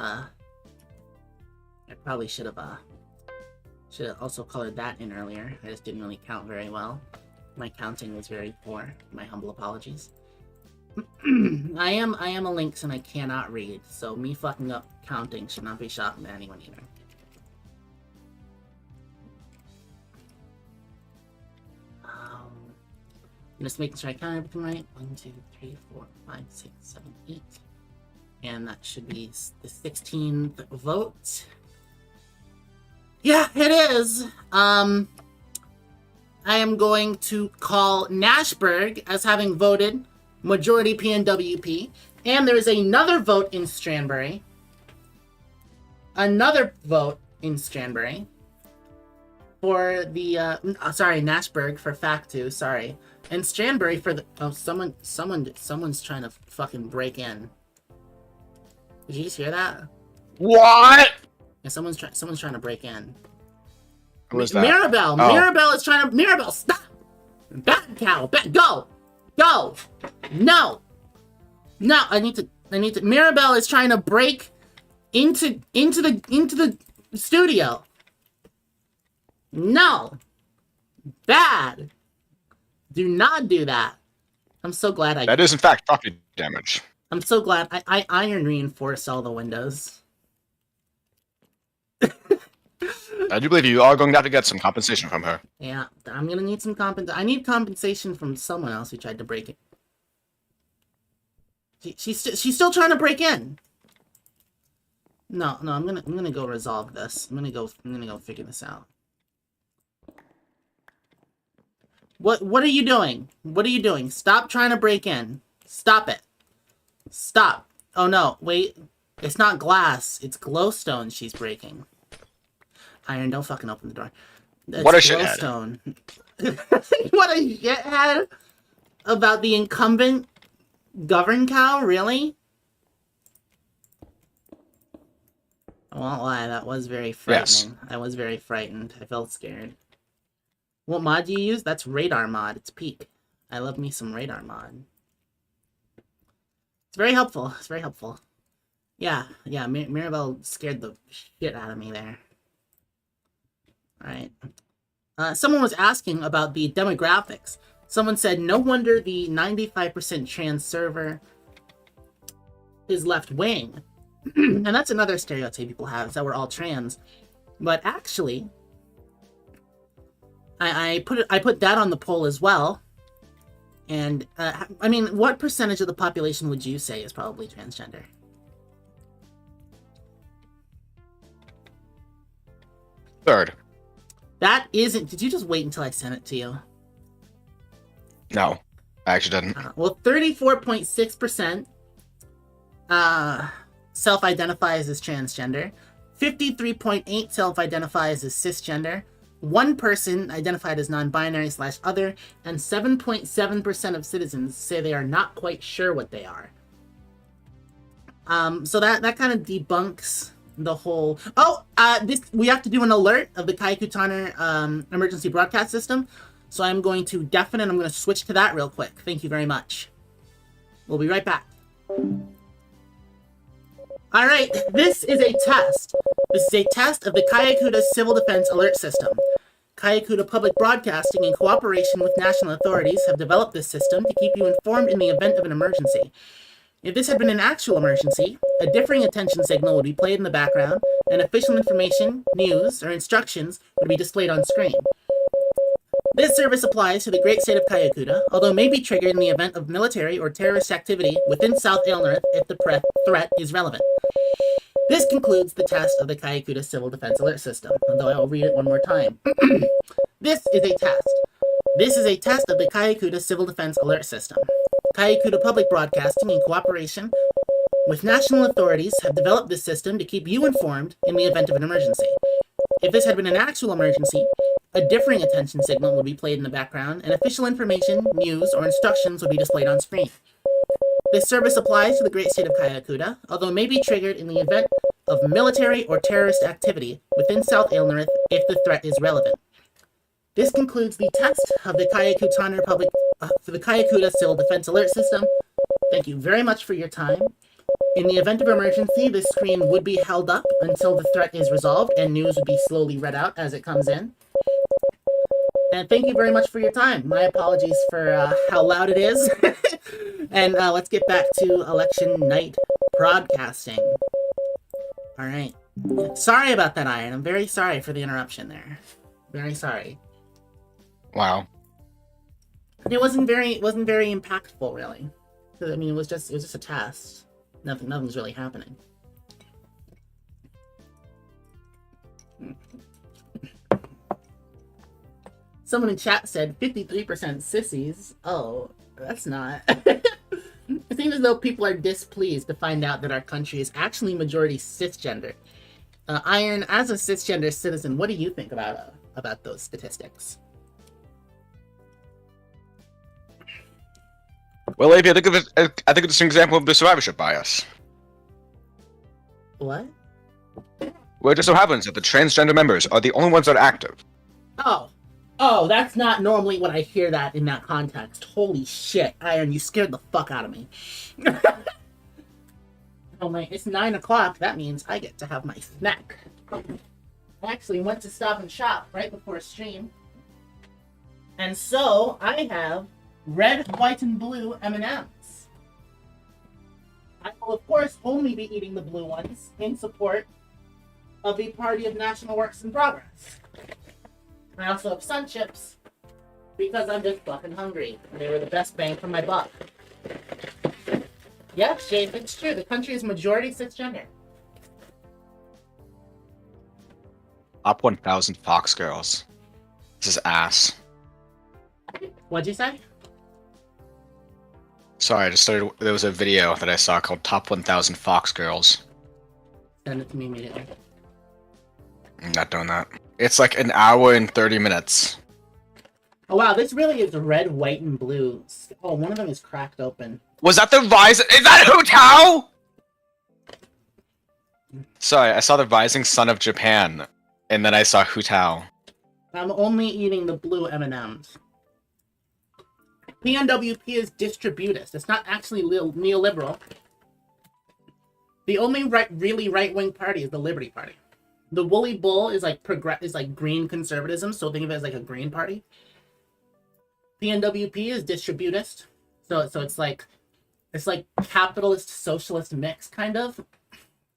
should have also colored that in earlier. I just didn't really count very well. My counting was very poor. My humble apologies. I am a lynx and I cannot read, so me fucking up counting should not be shocking to anyone either. Just making sure I count everything right. 1, 2, 3, 4, 5, 6, 7, 8. And that should be the 16th vote. Yeah, it is. I am going to call Nashberg as having voted majority PNWP. And there's another vote in Stranberry. Another vote in Stranberry. For the, sorry, Nashberg for FAKTU, sorry. And Stranberry for the, oh, someone's trying to fucking break in. Did you just hear that? What? Yeah, someone's trying to break in. Who is that? Mirabelle! Oh. Mirabelle is trying to, Mirabelle, stop! Bat cow, go! Go! No! No, I need to, Mirabelle is trying to break into the studio. No! Bad! Do not do that. I'm so glad That is in fact property damage. I'm so glad I iron reinforced all the windows. I do believe you are going to have to get some compensation from her. Yeah, I'm gonna need some I need compensation from someone else who tried to break it. She's still trying to break in. No, I'm gonna go resolve this. I'm gonna go figure this out. What are you doing? What are you doing? Stop trying to break in. Stop it. Stop. Oh no, wait. It's not glass. It's glowstone she's breaking. Iron, don't fucking open the door. It's What a shithead. glowstone. What a shithead about the incumbent govern cow? Really? I won't lie, that was very frightening. Yes. I was very frightened. I felt scared. What mod do you use? That's radar mod. It's peak. I love me some radar mod. It's very helpful. It's very helpful. Yeah, Mirabelle scared the shit out of me there. Alright. Someone was asking about the demographics. Someone said, no wonder the 95% trans server is left-wing. And that's another stereotype people have, is that we're all trans. But actually, I put that on the poll as well. And, I mean, what percentage of the population would you say is probably transgender? Third. That isn't... Did you just wait until I sent it to you? No, I actually didn't. Well, 34.6% self-identifies as transgender. 53.8% self-identifies as cisgender. 1 person identified as non-binary/other, and 7.7% of citizens say they are not quite sure what they are. So that kind of debunks the whole... Oh, we have to do an alert of the KAIYAKUTA emergency broadcast system. So I'm going to deafen and I'm going to switch to that real quick. Thank you very much. We'll be right back. Alright, this is a test. This is a test of the KAIYAKUTA Civil Defense Alert System. KAIYAKUTA Public Broadcasting, in cooperation with national authorities, have developed this system to keep you informed in the event of an emergency. If this had been an actual emergency, a differing attention signal would be played in the background, and official information, news, or instructions would be displayed on screen. This service applies to the great state of KAIYAKUTA, although may be triggered in the event of military or terrorist activity within South Aylnorth if the threat is relevant. This concludes the test of the KAIYAKUTA Civil Defense Alert System, although I will read it one more time. This is a test. This is a test of the KAIYAKUTA Civil Defense Alert System. KAIYAKUTA Public Broadcasting, in cooperation with national authorities, have developed this system to keep you informed in the event of an emergency. If this had been an actual emergency, a differing attention signal would be played in the background, and official information, news, or instructions would be displayed on screen. This service applies to the great state of KAIYAKUTA, although may be triggered in the event of military or terrorist activity within South Aylnorth if the threat is relevant. This concludes the test of the KAIYAKUTA Civil Defense Alert System. Thank you very much for your time. In the event of emergency, this screen would be held up until the threat is resolved, and news would be slowly read out as it comes in. And thank you very much for your time. My apologies for how loud it is. And let's get back to election night broadcasting. All right. Sorry about that, Iron. I'm very sorry for the interruption there. Very sorry. Wow. It wasn't very impactful, really. I mean, it was just a test. Nothing's really happening. Someone in chat said 53% sissies. Oh, that's not. It seems as though people are displeased to find out that our country is actually majority cisgender. Iron, as a cisgender citizen, what do you think about those statistics? Well, AP, I think it's an example of the survivorship bias. What? Well, it just so happens that the transgender members are the only ones that are active. Oh, that's not normally when I hear that in that context. Holy shit, Iron, you scared the fuck out of me. Oh my, it's 9 o'clock. That means I get to have my snack. I actually went to Stop and Shop right before stream. And so, I have red, white, and blue M&Ms. I will, of course, only be eating the blue ones in support of the Party of National Works in Progress. I also have Sun Chips because I'm just fucking hungry. They were the best bang for my buck. Yeah, Shane, it's true. The country is majority cisgender. Top 1,000 Fox girls. This is ass. What'd you say? Sorry, I just started. There was a video that I saw called Top 1,000 Fox Girls. Send it to me immediately. I'm not doing that. It's like an hour and 30 minutes. Oh wow, this really is red, white, and blue. Oh, one of them is cracked open. Was that the Rising? Is that Hu Tao? Sorry, I saw the Rising Sun of Japan, and then I saw Hu Tao. I'm only eating the blue M&Ms. PNWP is distributist. It's not actually neoliberal. The only really right-wing party is the Liberty Party. The Woolly Bull is like green conservatism, so think of it as like a green party. PNWP is distributist, so it's like capitalist socialist mix kind of,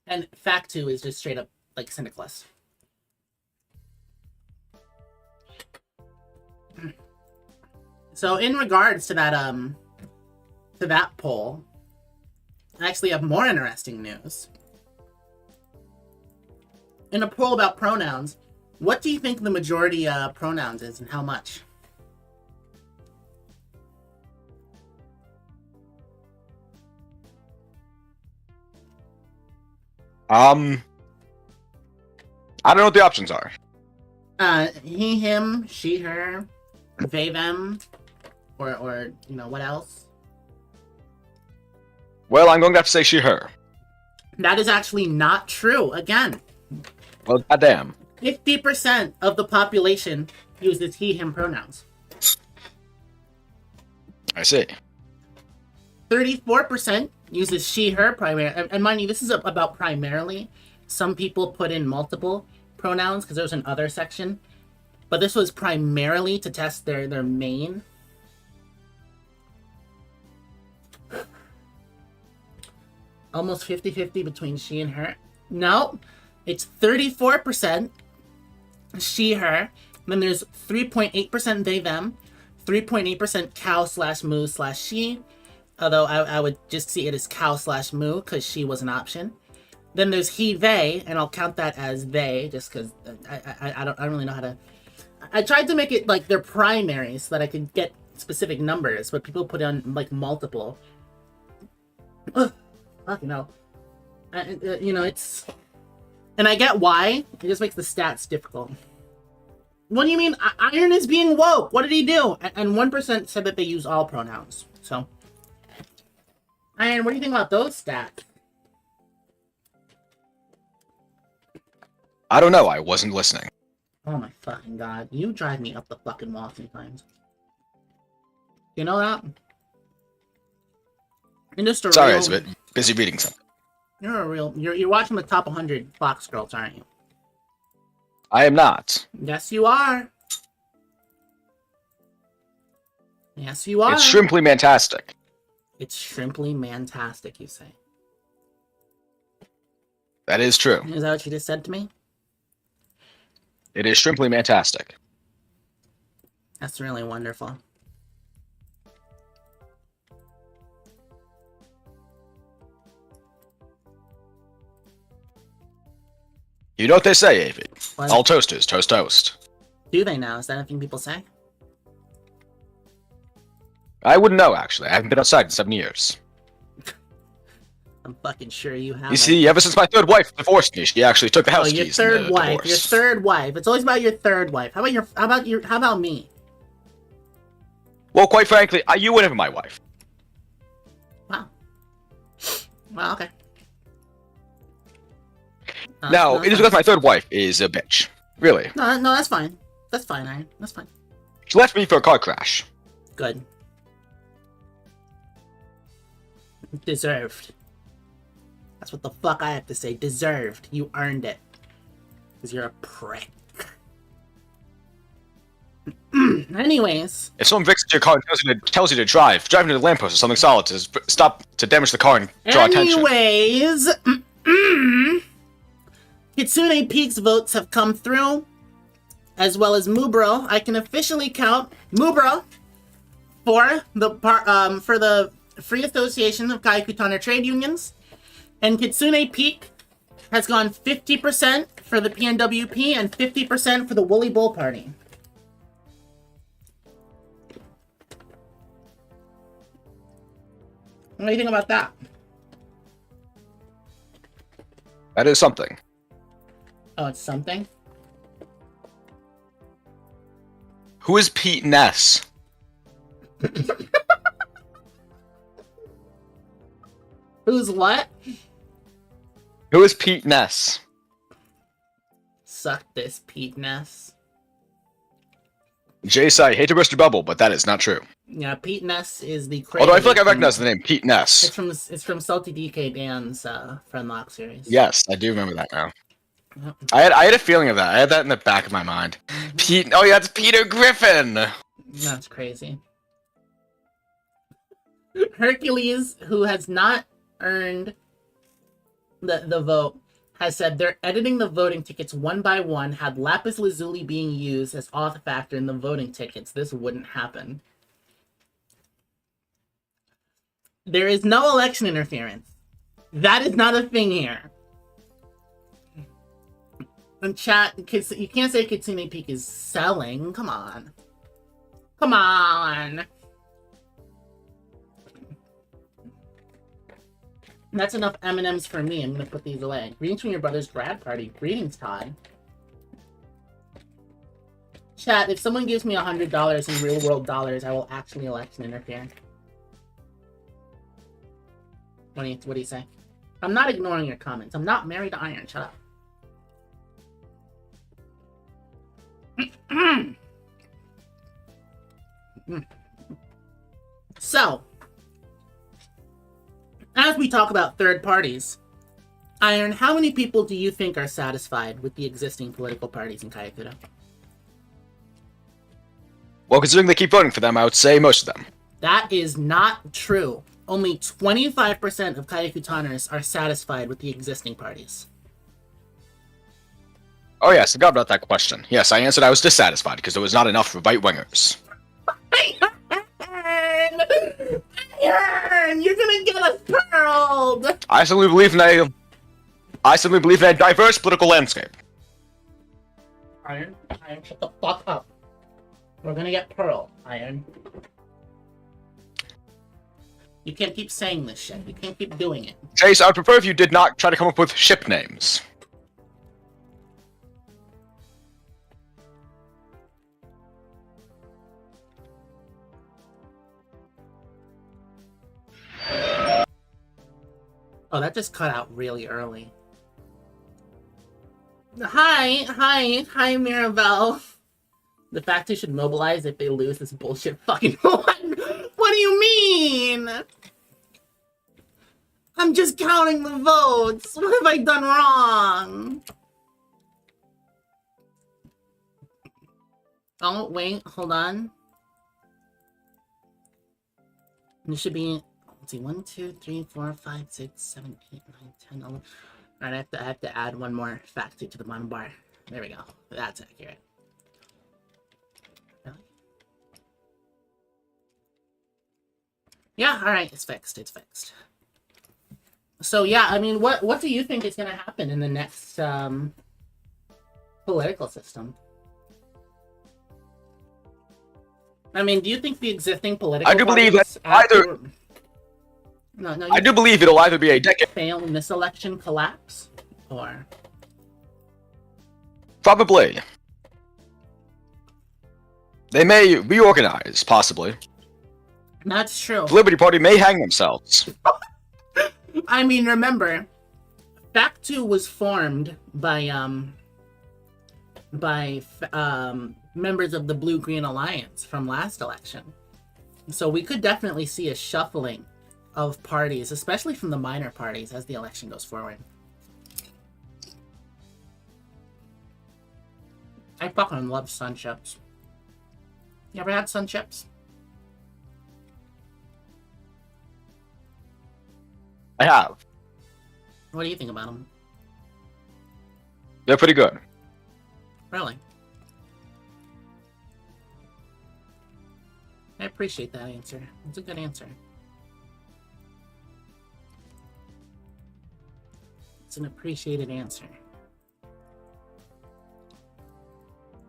and FAKTU is just straight up like syndicalist. So in regards to that poll, I actually have more interesting news. In a poll about pronouns, what do you think the majority pronouns is and how much? I don't know what the options are. He, him, she, her, they, them, or you know, what else? Well, I'm going to have to say she, her. That is actually not true. Again, Well, goddamn. 50% of the population uses he, him pronouns. I see. 34% uses she, her primarily. And mind you, this is about primarily. Some people put in multiple pronouns because there's another section. But this was primarily to test their main. Almost 50-50 between she and her. No, it's 34% she, her. Then there's 3.8% they, them. 3.8% cow/moo/she. Although I would just see it as cow/moo because she was an option. Then there's he, they, and I'll count that as they just because I don't really know how to. I tried to make it like their primary so that I could get specific numbers, but people put on like multiple. Ugh, fucking hell. You know, it's. And I get why. It just makes the stats difficult. What do you mean? Iron is being woke. What did he do? And 1% said that they use all pronouns. So. Iron, what do you think about those stats? I don't know. I wasn't listening. Oh my fucking god. You drive me up the fucking wall sometimes. You know that? You're just a Sorry, real... I was a bit busy reading something. You're watching the top 100 Fox girls, aren't you? I am not. Yes, you are. Yes, you are. It's shrimply fantastic. It's shrimply mantastic, you say. That is true. Is that what you just said to me? It is shrimply fantastic. That's really wonderful. You know what they say, Avi. What? All toasters toast toast. Do they now? Is that a thing people say? I wouldn't know, actually. I haven't been outside in 7 years. I'm fucking sure you have. You see, ever since my third wife divorced me, she actually took the house your keys. third wife. Divorce. Your third wife. It's always about your third wife. How about me? Well, quite frankly, you were never my wife. Wow. Well, okay. No, it is because my third wife is a bitch. Really. No, that's fine. That's fine, Iron. That's fine. She left me for a car crash. Good. Deserved. That's what the fuck I have to say. Deserved. You earned it. Because you're a prick. Anyways. If someone fixes your car and tells you to drive into the lamppost or something solid to stop to damage the car and draw attention. Anyways. Kitsune Peak's votes have come through. As well as Mubro. I can officially count Mubro for the Free Association of KAIYAKUTA Trade Unions. And Kitsune Peak has gone 50% for the PNWP and 50% for the Woolly Bull Party. What do you think about that? That is something. Oh, it's something? Who is Pete Ness? Who's what? Who is Pete Ness? Suck this, Pete Ness. Jace, I hate to burst your bubble, but that is not true. Yeah, Pete Ness is the crazy. Although I feel like I recognize the name, Pete Ness. It's from Salty DK Dan's Friendlock series. Yes, I do remember that now. Yep. I had a feeling of that. I had that in the back of my mind. Pete. Oh yeah, it's Peter Griffin. That's crazy. Hercules, who has not earned the vote, has said they're editing the voting tickets one by one. Had lapis lazuli being used as auth factor in the voting tickets, this wouldn't happen. There is no election interference. That is not a thing here. And chat, you can't say Kitsune Peak is selling. Come on. Come on. That's enough M&Ms for me. I'm going to put these away. Greetings from your brother's grad party. Greetings, Todd. Chat, if someone gives me $100 in real world dollars, I will actually election interfere. What do you say? I'm not ignoring your comments. I'm not married to Iron. Shut up. So, as we talk about third parties, Iron, how many people do you think are satisfied with the existing political parties in KAIYAKUTA? Well, considering they keep voting for them, I would say most of them. That is not true. Only 25% of KAIYAKUTANers are satisfied with the existing parties. Oh yes, I got about that question. Yes, I answered I was dissatisfied because there was not enough right-wingers. Iron, you're gonna get us pearled! I simply believe in a diverse political landscape. Iron, shut the fuck up. We're gonna get pearled, Iron. You can't keep saying this shit. You can't keep doing it. Chase, I would prefer if you did not try to come up with ship names. Oh, that just cut out really early. Hi, Mirabelle. The FAKTU should mobilize if they lose this bullshit fucking one. What do you mean? I'm just counting the votes. What have I done wrong? Oh, wait, hold on. This should be, let's see, 1, 2, 3, 4, 5, 6, 7, 8, 9, 10, 11. Alright, I have to add one more FAKTU to the bottom bar. There we go. That's accurate. Really? Yeah, alright, it's fixed. It's fixed. So yeah, I mean, what do you think is going to happen in the next political system? I mean, do you think the existing political I do believe that either... No, I do believe it'll either be a decade... fail in this election collapse? Or... Probably. They may reorganize, possibly. That's true. The Liberty Party may hang themselves. I mean, remember, FAKTU was formed by members of the Blue-Green Alliance from last election. So we could definitely see a shuffling of parties, especially from the minor parties, as the election goes forward. I fucking love sun chips. You ever had sun chips? I have. What do you think about them? They're pretty good. Really? I appreciate that answer. It's a good answer. It's an appreciated answer.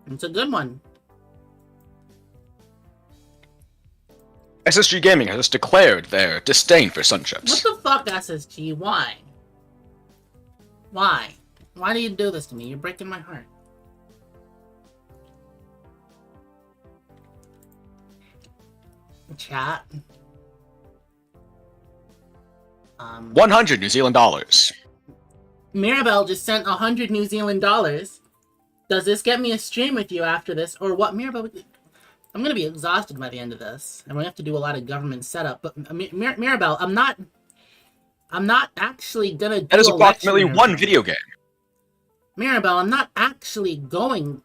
It's a good one. SSG Gaming has declared their disdain for sunships. What the fuck, SSG? Why? Why? Why do you do this to me? You're breaking my heart. Chat. 100 New Zealand dollars. Mirabelle just sent 100 New Zealand dollars. Does this get me a stream with you after this, or what? Mirabelle, I'm gonna be exhausted by the end of this, and we have to do a lot of government setup. But Mirabelle, I'm not actually gonna. That is approximately one video game. Mirabelle, I'm not actually going.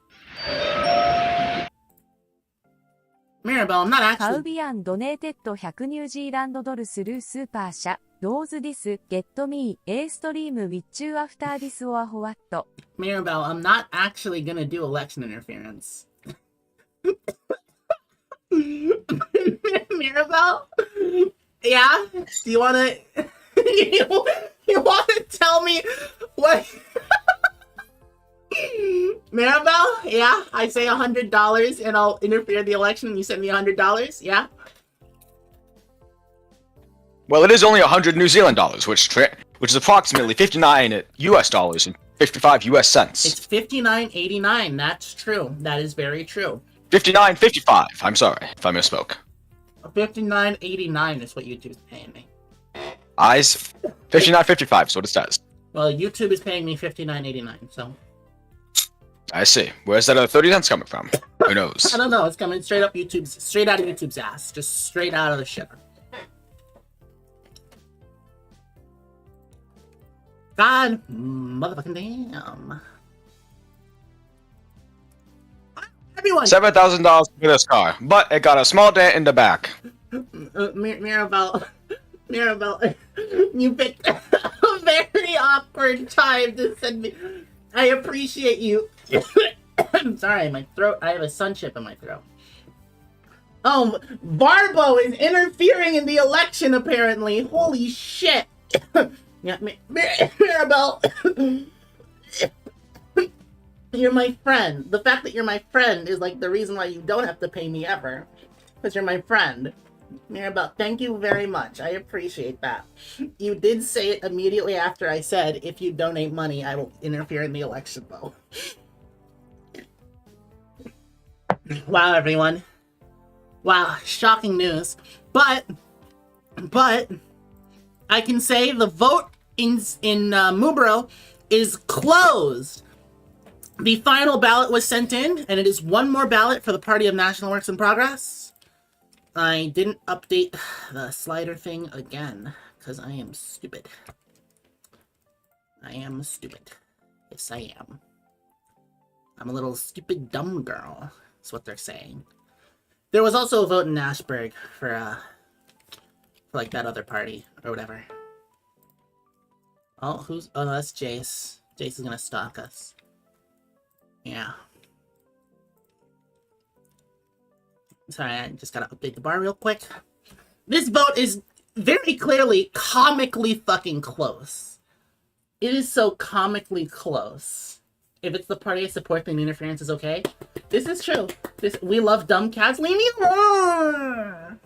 Mirabelle, I'm not actually. カウビアンドネーテッド100ニュージーランドドルスルースーパー社ローズディスゲットミー A ストリームウィッチューアフターディスオアホワット Mirabelle, I'm not actually gonna do election interference. Mirabelle? Yeah? Do you wanna you wanna tell me what? Mirabelle? Yeah? I say $100 and I'll interfere in the election and you send me $100? Yeah? Well, it is only 100 New Zealand dollars, which is approximately 59 US dollars and 55 US cents. It's $59.89. That's true. That is very true. 59.55. I'm sorry if I misspoke. $59.89 is what YouTube's paying me. Eyes 59.55 is what it says. Well, YouTube is paying me $59.89, so. I see. Where's that other 30 cents coming from? Who knows? I don't know. It's coming straight out of YouTube's ass. Just straight out of the shitter. God motherfucking damn. Everyone! $7,000 for this car, but it got a small dent in the back. Mirabelle, you picked a very awkward time to send me. I appreciate you. I'm sorry, my throat. I have a sunchip in my throat. Oh, Barbo is interfering in the election, apparently. Holy shit. Yeah, Mirabelle. You're my friend. The fact that you're my friend is like the reason why you don't have to pay me ever. Because you're my friend. Mirabelle, thank you very much. I appreciate that. You did say it immediately after I said, if you donate money, I will interfere in the election, though. Wow, everyone. Wow, shocking news. But, I can say the vote in Mubro is closed. The final ballot was sent in, and it is one more ballot for the Party of National Works in Progress. I didn't update the slider thing again, because I am stupid. I am stupid. Yes, I am. I'm a little stupid dumb girl, is what they're saying. There was also a vote in Ashburg for like that other party, or whatever. Oh, oh, no, that's Jace. Jace is gonna stalk us. Yeah. Sorry, I just gotta update the bar real quick. This vote is very clearly comically fucking close. It is so comically close. If it's the party I support, then interference is okay. This is true. We love dumb cats. Leave me alone!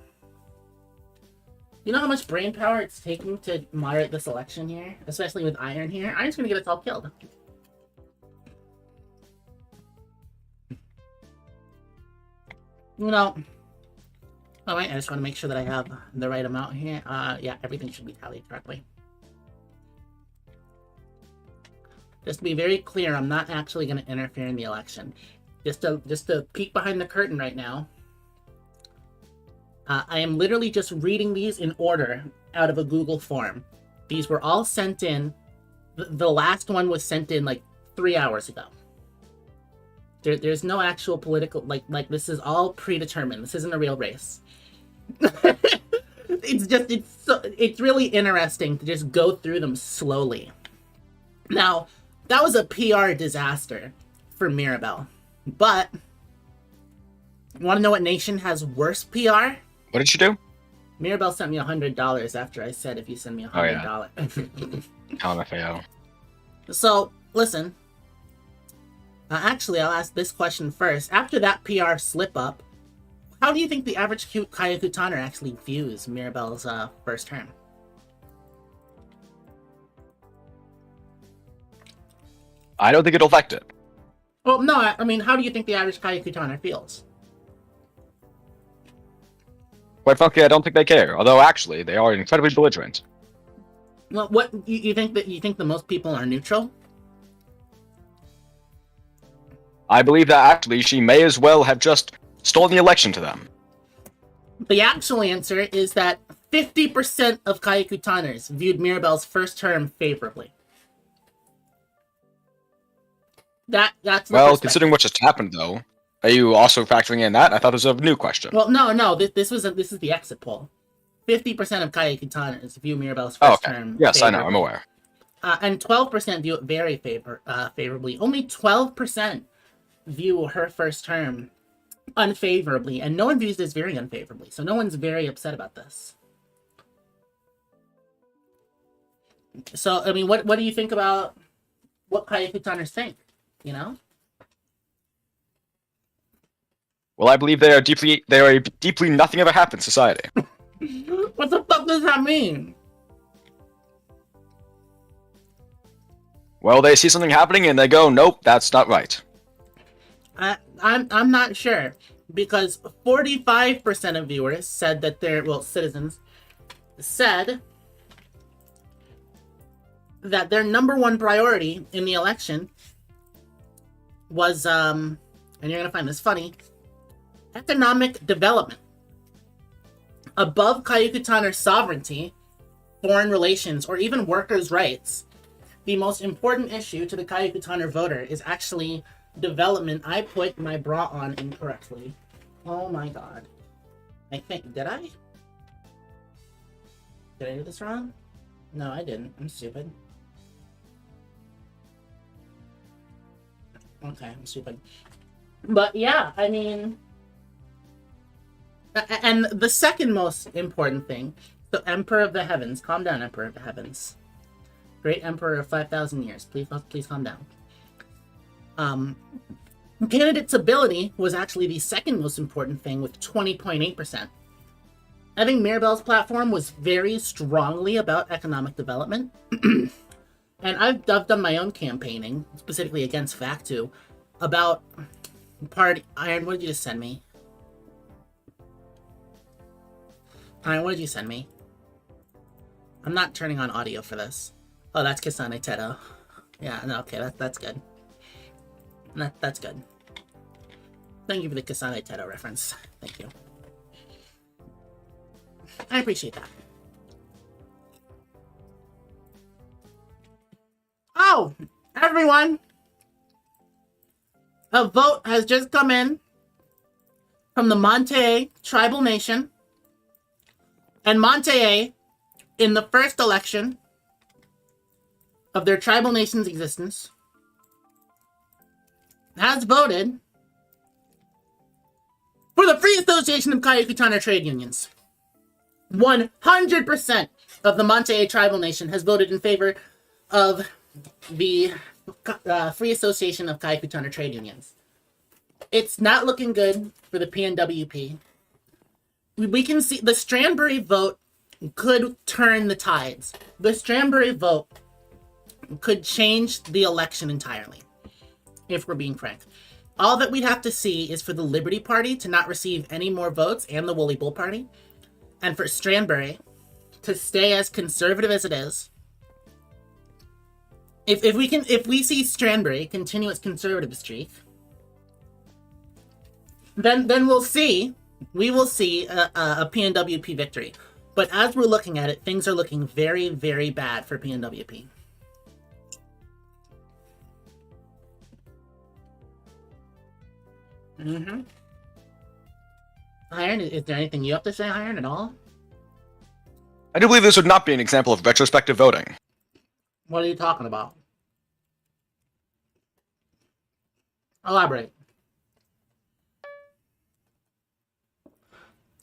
You know how much brain power it's taking to moderate this election here? Especially with Iron here? Iron's gonna get us all killed. You know, oh wait, I just want to make sure that I have the right amount here. Yeah, everything should be tallied correctly. Just to be very clear, I'm not actually going to interfere in the election. Just to peek behind the curtain right now. I am literally just reading these in order out of a Google form. These were all sent in. The last one was sent in like 3 hours ago. There's no actual political, like this is all predetermined. This isn't a real race. It's really interesting to just go through them slowly. Now, that was a PR disaster for Mirabelle. But, you want to know what nation has worse PR? What did she do? Mirabelle sent me $100 after I said if you send me $100. Oh, yeah. LMFAO. So, listen. Actually, I'll ask this question first. After that PR slip-up, how do you think the average KAIYAUKUTAner actually views Mirabelle's first term? I don't think it'll affect it. Well, no, I mean, how do you think the average KAIYAUKUTAner feels? Quite frankly, I don't think they care. Although, actually, they are incredibly belligerent. Well, what you think the most people are neutral? I believe that actually she may as well have just stolen the election to them. The actual answer is that 50% of KAIYAKUTAners viewed Mirabelle's first term favorably. That's the Well, perspective. considering what just happened, though, are you also factoring in that? I thought this was a new question. Well, no. This is the exit poll. 50% of KAIYAKUTAners view Mirabelle's first term. Yes, favorably. I know. I'm aware. And 12% view it very favorably. Only 12% view her first term unfavorably, and no one views this very unfavorably. So no one's very upset about this. So I mean, what do you think about what KAIYAKUTAners think? You know? Well, I believe they are a deeply nothing ever happened society. What the fuck does that mean? Well, they see something happening and they go, nope, that's not right. I'm not sure, because 45% of viewers said that citizens said that their number one priority in the election was and you're gonna find this funny, economic development. Above KAIYAKUTAner sovereignty, foreign relations, or even workers' rights, the most important issue to the KAIYAKUTAner voter is actually development. I put my bra on incorrectly. Oh my god. I think, did I? Did I do this wrong? No, I didn't. I'm stupid. Okay, I'm stupid. But yeah, I mean... And the second most important thing, the Emperor of the Heavens. Calm down, Emperor of the Heavens. Great Emperor of 5,000 years. Please calm down. Candidate's ability was actually the second most important thing with 20.8%. I think Mirabelle's platform was very strongly about economic development. And I've done my own campaigning, specifically against FAKTU, about Iron, what did you just send me? Iron, what did you send me? I'm not turning on audio for this. Oh, that's Kasane Teto. Yeah, no, okay, that's good. That's good. Thank you for the Kasane Teto reference. Thank you. I appreciate that. Oh, everyone! A vote has just come in from the Monte Tribal Nation. And Monte, in the first election of their tribal nation's existence, has voted for the Free Association of KAIYAKUTAner Trade Unions. 100% of the Monte Tribal Nation has voted in favor of the Free Association of KAIYAKUTAner Trade Unions. It's not looking good for the PNWP. We can see the Stranbury vote could turn the tides. The Stranbury vote could change the election entirely, if we're being frank. All that we'd have to see is for the Liberty Party to not receive any more votes, and the Woolly Bull Party, and for Stranbury to stay as conservative as it is. If we see Stranbury continue its conservative streak, then we will see a PNWP victory. But as we're looking at it, things are looking very, very bad for PNWP. Mm-hmm. Iron, is there anything you have to say, Iron, at all? I do believe this would not be an example of retrospective voting. What are you talking about? Elaborate.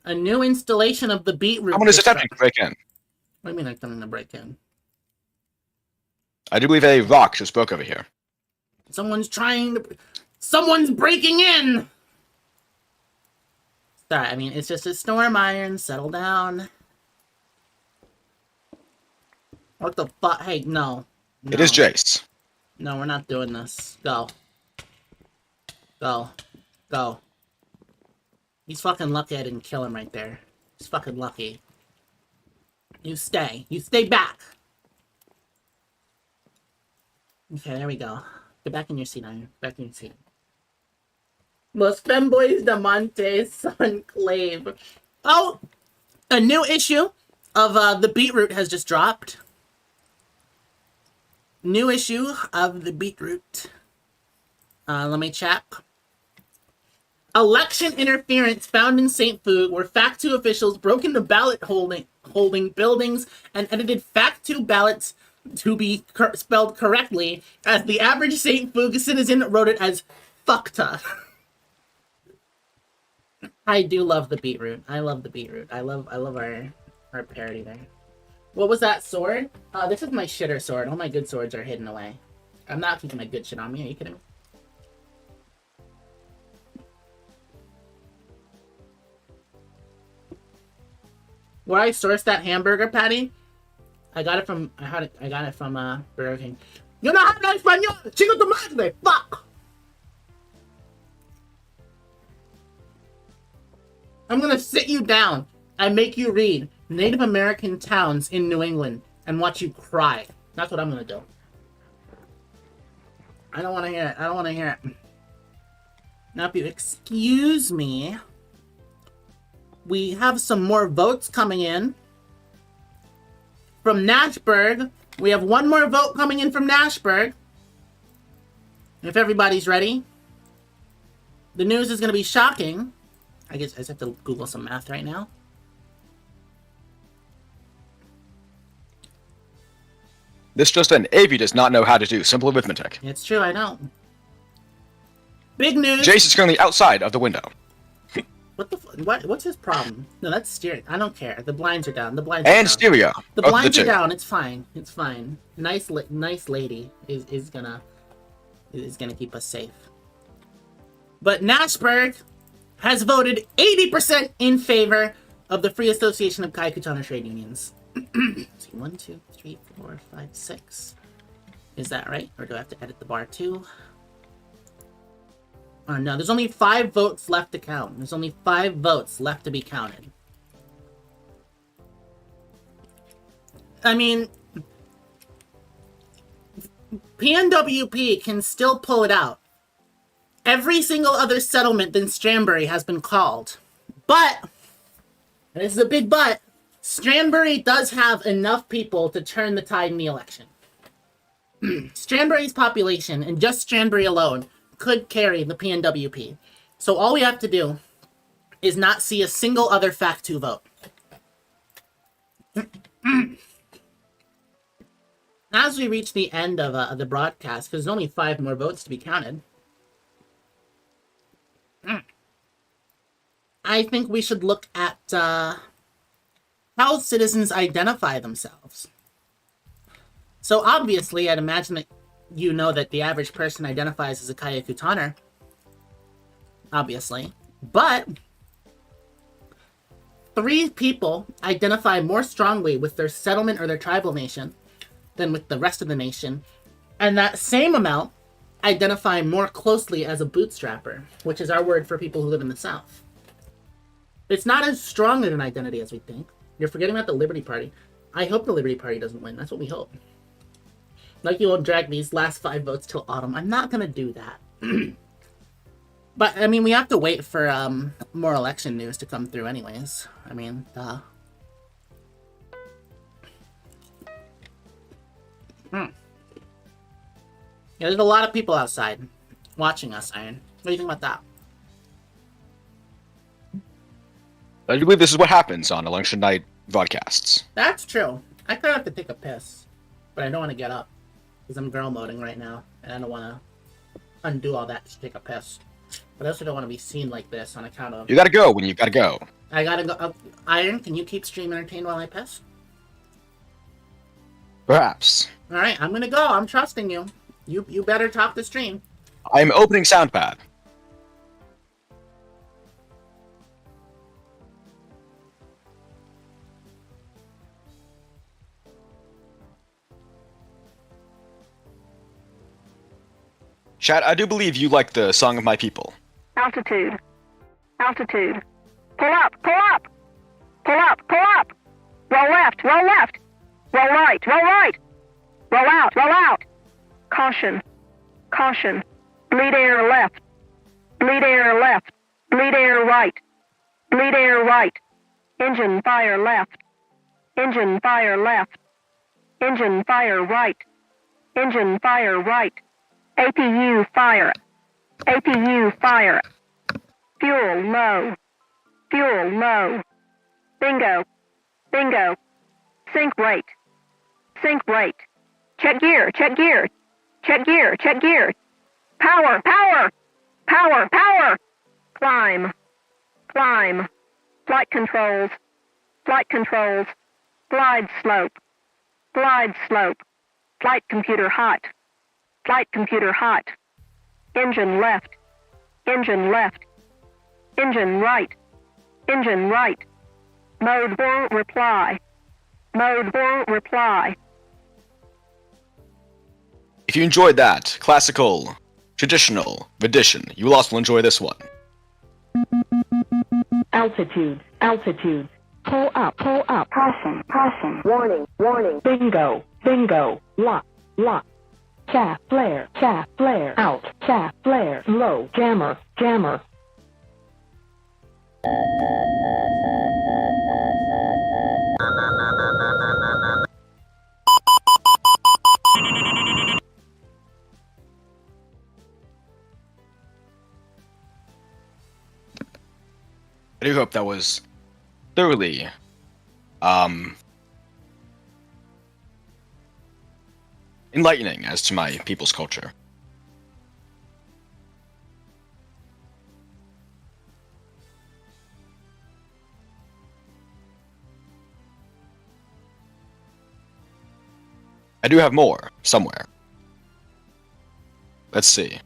A new installation of the beetroot. Someone is attempting to break in. What do you mean attempting to break in? I do believe a rock just broke over here. Someone's trying to... Someone's breaking in! Sorry, I mean, it's just a storm, Iron. Settle down. What the fuck? Hey, no. It is Jace. No, we're not doing this. Go. Go. Go. He's fucking lucky I didn't kill him right there. He's fucking lucky. You stay. You stay back! Okay, there we go. Get back in your seat, Iron. Back in your seat. Los Femboys de Montes Enclave. Oh! A new issue of the Beetroot has just dropped. New issue of the Beetroot. Let me check. Election interference found in St. Foog, where FAKTU officials broke into ballot holding buildings and edited FAKTU ballots to be spelled correctly, as the average St. Foog citizen wrote it as FAKTA. I do love the Beetroot. I love the Beetroot. I love our parody there. What was that sword? This is my shitter sword. All my good swords are hidden away. I'm not keeping my good shit on me. Are you kidding me? Where I sourced that hamburger patty, I got it from Burger King. You know how nice español, chico tu madre, fuck. I'm gonna sit you down and make you read Native American towns in New England and watch you cry. That's what I'm gonna do. I don't want to hear it. I don't want to hear it. Now, if you excuse me, we have some more votes coming in from Nashburg. We have one more vote coming in from Nashburg. If everybody's ready, the news is going to be shocking. I guess I just have to Google some math right now. This just in, Avi does not know how to do simple arithmetic. It's true, I know. Big news. Jace is currently outside of the window. What the what's his problem? No, that's steering. I don't care. The blinds are down. The blinds are And down. stereo. The blinds are down. It's fine. It's fine. Nice lady is gonna keep us safe. But Nashburg has voted 80% in favor of the Free Association of KAIYAUKUTA Trade Unions. See, 1, 2, 3, 4, 5, 6. Is that right? Or do I have to edit the bar too? Oh no, there's only 5 votes left to count. There's only 5 votes left to be counted. I mean, PNWP can still pull it out. Every single other settlement than Stranbury has been called. But, and this is a big but, Stranbury does have enough people to turn the tide in the election. Stranbury's population, and just Stranbury alone, could carry the PNWP. So all we have to do is not see a single other FAKTU vote. As we reach the end of the broadcast, because there's only 5 more votes to be counted, I think we should look at how citizens identify themselves. So obviously, I'd imagine that you know that the average person identifies as a KAIYAUKUTAner. Obviously. But 3 people identify more strongly with their settlement or their tribal nation than with the rest of the nation. And that same amount identify more closely as a bootstrapper, which is our word for people who live in the South. It's not as strong an identity as we think. You're forgetting about the Liberty Party. I hope the Liberty Party doesn't win. That's what we hope. Like, you won't drag these last 5 votes till autumn. I'm not gonna do that. But, I mean, we have to wait for more election news to come through anyways. I mean, duh. Yeah, there's a lot of people outside watching us, Iron. What do you think about that? I do believe this is what happens on election night broadcasts. That's true. I kind of have to take a piss, but I don't want to get up because I'm girl moding right now, and I don't want to undo all that to take a piss. But I also don't want to be seen like this on account of... You gotta go when you gotta go. I gotta go... Iron, can you keep stream entertained while I piss? Perhaps. Alright, I'm gonna go. I'm trusting you. You better talk the stream. I'm opening Soundpad. Chat, I do believe you like the Song of My People. Altitude. Altitude. Pull up, pull up. Pull up, pull up. Roll left, roll left. Roll right, roll right. Roll out, roll out. Caution. Caution. Bleed air left. Bleed air left. Bleed air right. Bleed air right. Engine fire left. Engine fire left. Engine fire right. Engine fire right. APU fire. APU fire. Fuel low. Fuel low. Bingo. Bingo. Sync rate. Sync rate. Check gear. Check gear. Check gear. Check gear. Power. Power. Power. Power. Climb. Climb. Flight controls. Flight controls. Glide slope. Glide slope. Flight computer hot. Flight computer hot. Engine left. Engine left. Engine right. Engine right. Mode 4 reply. Mode 4 reply. If you enjoyed that, classical, traditional, edition, you will also enjoy this one. Altitude. Altitude. Pull up. Pull up. Caution. Caution. Warning. Warning. Bingo. Bingo. Lock. Lock. Chaff flare. Chaff flare. Out. Chaff flare. Low. Jammer. Jammer. I do hope that was thoroughly, enlightening as to my people's culture. I do have more somewhere. Let's see.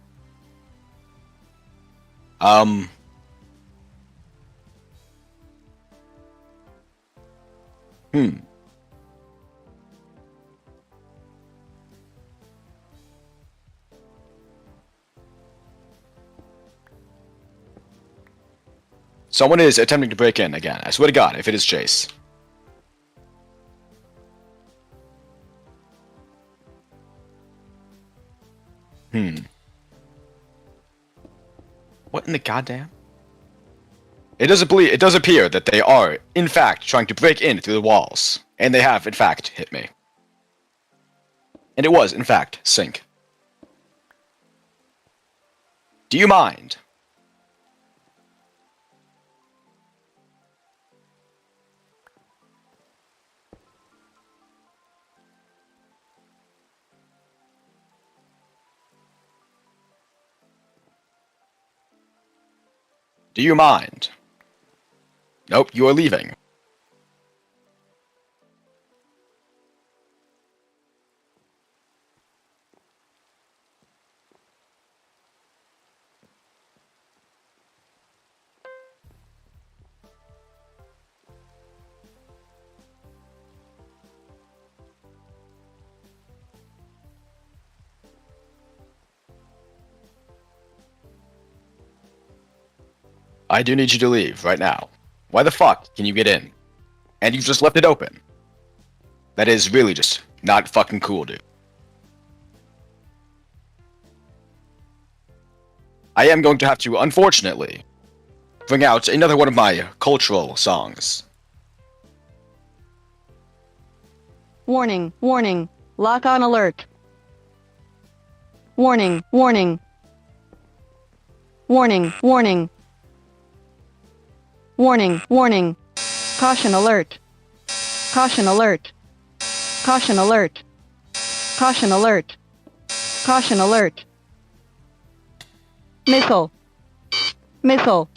Someone is attempting to break in again. I swear to God, if it is Chase. What in the goddamn? It does appear that they are, in fact, trying to break in through the walls. And they have, in fact, hit me. And it was, in fact, Sync. Do you mind? Do you mind? Nope, you are leaving. I do need you to leave right now. Why the fuck can you get in? And you've just left it open. That is really just not fucking cool, dude. I am going to have to, unfortunately, bring out another one of my cultural songs. Warning, warning, lock on alert. Warning, warning. Warning, warning. Warning, warning. Caution alert. Caution alert. Caution alert. Caution alert. Caution alert. Missile. Missile.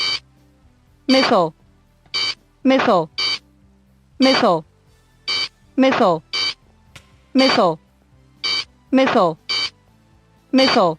Missile. Missile. Missile. Missile. Missile. Missile. Missile.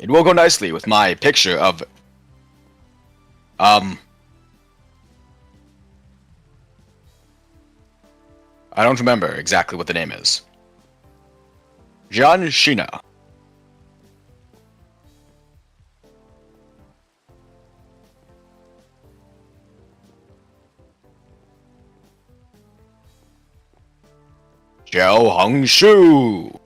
It will go nicely with my picture of I don't remember exactly what the name is. John Sheena. Jiao Hongshu.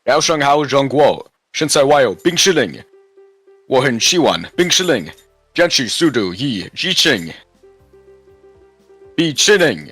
Yao Sheng Hao Zhong Guo, Shensai Wayo, Bing Shiling. 我很希望冰淇淋将其速度以激情比淇淋。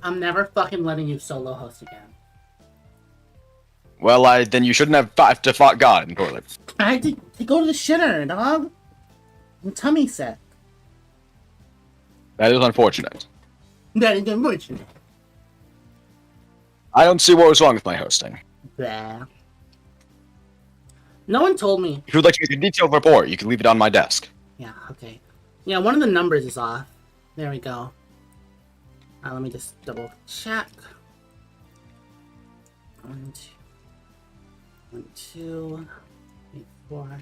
I'm never fucking letting you solo host again. Well, then you shouldn't have fought God in toilet. I had to go to the shitter, dog. My tummy sick. That is unfortunate. That is unfortunate. I don't see what was wrong with my hosting. Blah. No one told me. If you would like to make a detailed report, you can leave it on my desk. Yeah, okay. Yeah, one of the numbers is off. There we go. Let me just double check. 1, 2, 3, 4,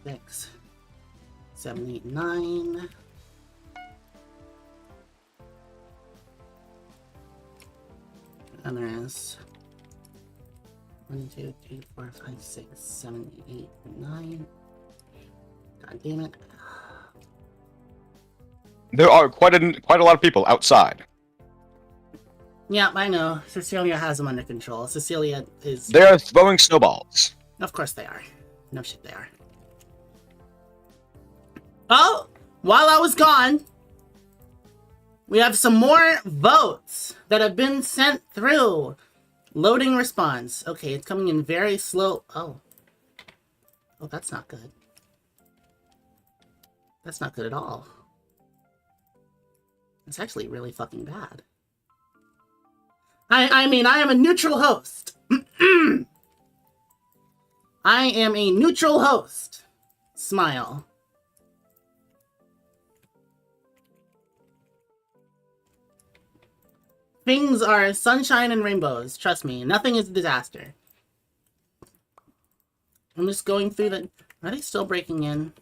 6, 7, 8, 9. And there's 1, 2, 3, 4, 5, 6, 7, 8, 9. God damn it. There are quite a lot of people outside. Yeah, I know. Cecilia has them under control. Cecilia is... They are throwing snowballs. Of course they are. No shit they are. Oh! While I was gone, we have some more votes that have been sent through. Loading response. Okay, it's coming in very slow. Oh. Oh, that's not good. That's not good at all. It's actually really fucking bad. I mean, I am a neutral host. I am a neutral host. Smile. Things are sunshine and rainbows. Trust me, nothing is a disaster. I'm just going through the... Are they still breaking in?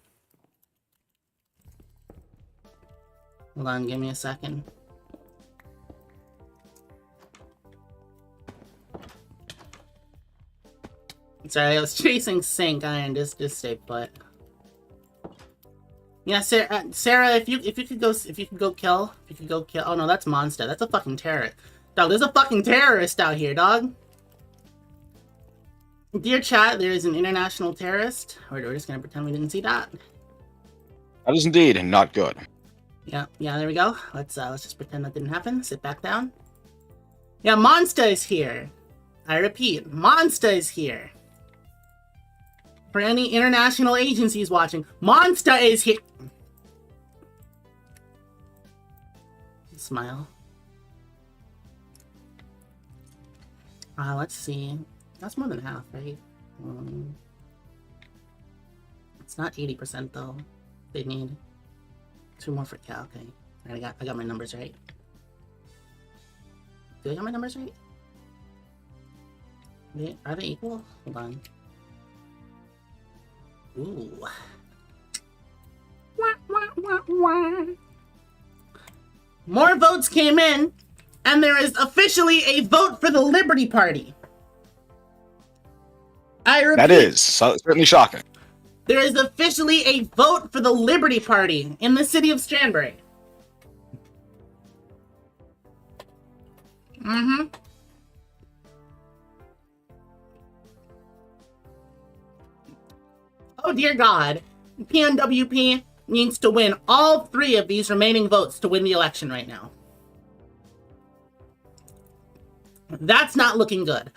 Hold on, give me a second. Sorry, I was chasing Sync Iron. Just stay put. Yeah, Sarah, if you could go kill. Oh no, that's Monster. That's a fucking terrorist. Dog, there's a fucking terrorist out here, dog. Dear chat, there is an international terrorist. We're just gonna pretend we didn't see that. That is indeed not good. Yeah, there we go. Let's just pretend that didn't happen. Sit back down. Yeah, Monster is here. I repeat, Monster is here. For any international agencies watching, Monster is here. Smile. Let's see. That's more than half, right? It's not 80% though. They need 2 more for Cal. Okay, I got my numbers right. Do I got my numbers right? Are they equal? Hold on. Ooh. Wah, wah, wah, wah. More votes came in, and there is officially a vote for the Liberty Party. I repeat, That is certainly shocking. there is officially a vote for the Liberty Party in the city of Stranbury. Mm-hmm. Oh dear God. PNWP needs to win all 3 of these remaining votes to win the election right now. That's not looking good.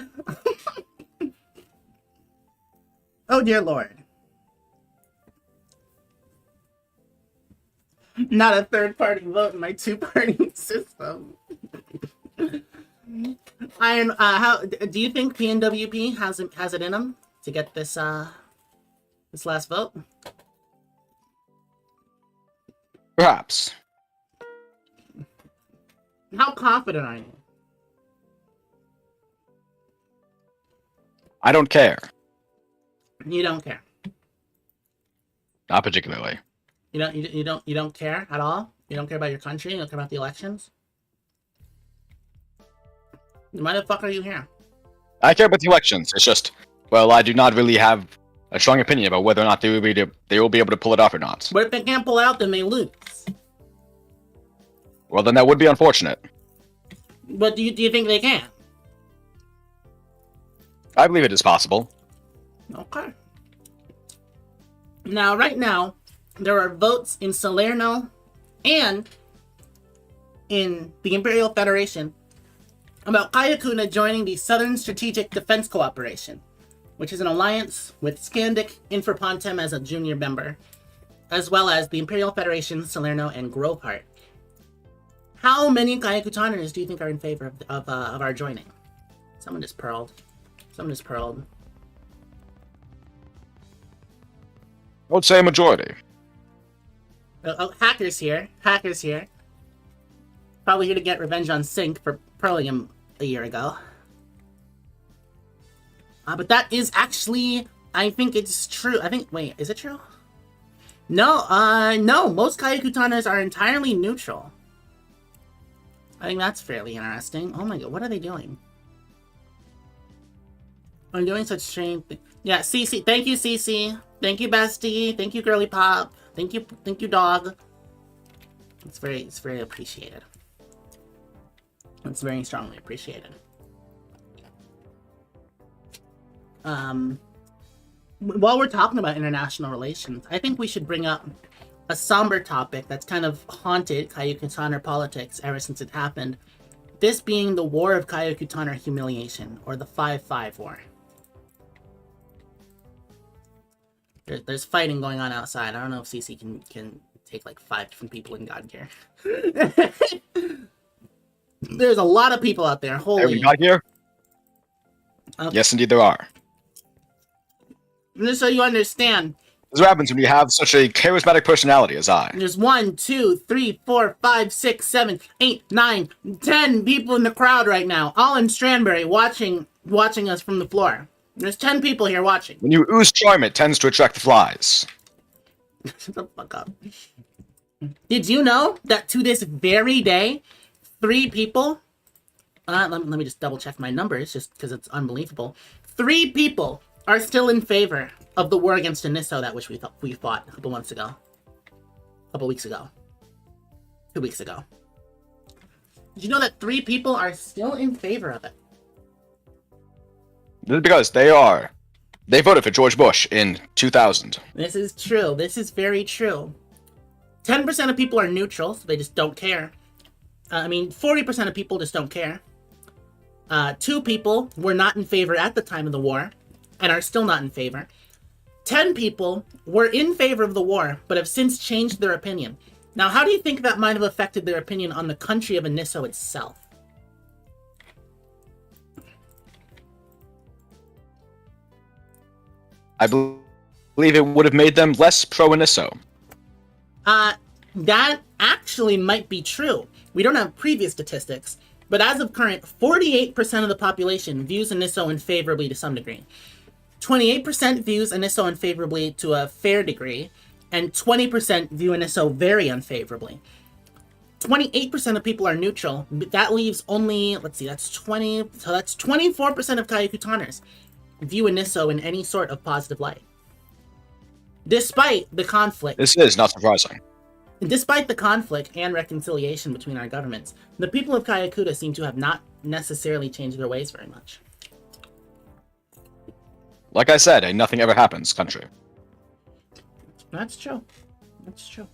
Oh dear Lord. Not a third-party vote in my 2-party system. How do you think PNWP has it in them to get this this last vote? Perhaps. How confident are you? I don't care. You don't care. Not particularly. You don't care at all? You don't care about your country? You don't care about the elections? Why the fuck are you here? I care about the elections. It's just, well, I do not really have a strong opinion about whether or not they will be able to pull it off or not. But if they can't pull out, then they lose. Well, then that would be unfortunate. But do you think they can? I believe it is possible. Okay. Now, right now, there are votes in Salerno and in the Imperial Federation about KAIYAUKUTA joining the Southern Strategic Defense Cooperation, which is an alliance with Scandic Infrapontem as a junior member, as well as the Imperial Federation, Salerno, and Grovepart. How many KAIYAKUTANers do you think are in favor of our joining? Someone just pearled. Someone just pearled. I would say a majority. Oh, Hacker's here. Hacker's here. Probably here to get revenge on Sync for pearling him a year ago. But that is actually, I think it's true. Wait, is it true? No, no. Most KAIYAKUTANers are entirely neutral. I think that's fairly interesting. Oh my god, what are they doing? I'm doing such strange things. Yeah, CC. Thank you, CC. Thank you, Bestie. Thank you, Girly Pop. Thank you, dog. It's very appreciated. It's very strongly appreciated. While we're talking about international relations, I think we should bring up a somber topic that's kind of haunted KAIYAKUTANer politics ever since it happened. This being the War of KAIYAKUTANer Humiliation, or the 5-5 War. There's fighting going on outside. I don't know if CC can take like 5 different people in God gear. There's a lot of people out there. Holy. Have we got here? Yes, indeed there are. Just so you understand. This is what happens when you have such a charismatic personality as I. There's 1, 2, 3, 4, 5, 6, 7, 8, 9, 10 people in the crowd right now, all in Stranbury, watching us from the floor. There's 10 people here watching. When you ooze charm, it tends to attract the flies. Shut the fuck up. Did you know that to this very day, 3 people, let me just double check my numbers just because it's unbelievable. 3 people are still in favor of the war against Iniso, that which we fought a couple months ago. A couple weeks ago. 2 weeks ago. Did you know that 3 people are still in favor of it? This is because they voted for George Bush in 2000. This is true. This is very true. 10% of people are neutral, so they just don't care. 40% of people just don't care. 2 people were not in favor at the time of the war, and are still not in favor. 10 people were in favor of the war, but have since changed their opinion. Now, how do you think that might have affected their opinion on the country of Iniso itself? I believe it would have made them less pro-Iniso. That actually might be true. We don't have previous statistics, But as of current, 48% of the population views Aniso unfavorably to some degree. 28% views Aniso unfavorably to a fair degree, and 20% view Aniso very unfavorably. 28% of people are neutral. That leaves only, let's see, that's 20, so that's 24% of Kaiyakutaners view Aniso in any sort of positive light. Despite the conflict. This is not surprising. Despite the conflict and reconciliation between our governments, the people of KAIYAKUTA seem to have not necessarily changed their ways very much. Like I said, a nothing ever happens country. That's true. That's true.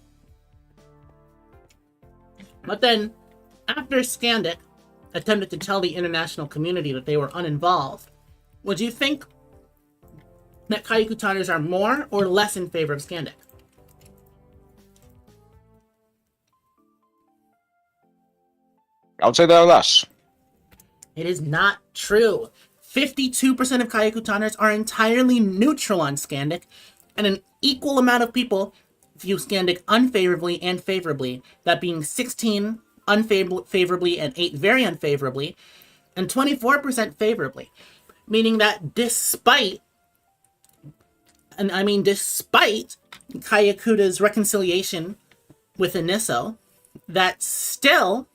But then, after Scandic attempted to tell the international community that they were uninvolved, would you think that Kaiyakutaners are more or less in favor of Scandic? I would say they're less. It is not true. 52% of Kaiyakutaners are entirely neutral on Scandic, and an equal amount of people view Scandic unfavorably and favorably, that being 16 unfavorably and 8 very unfavorably, and 24% favorably. Meaning that despite Kayakuta's reconciliation with Aniso, that still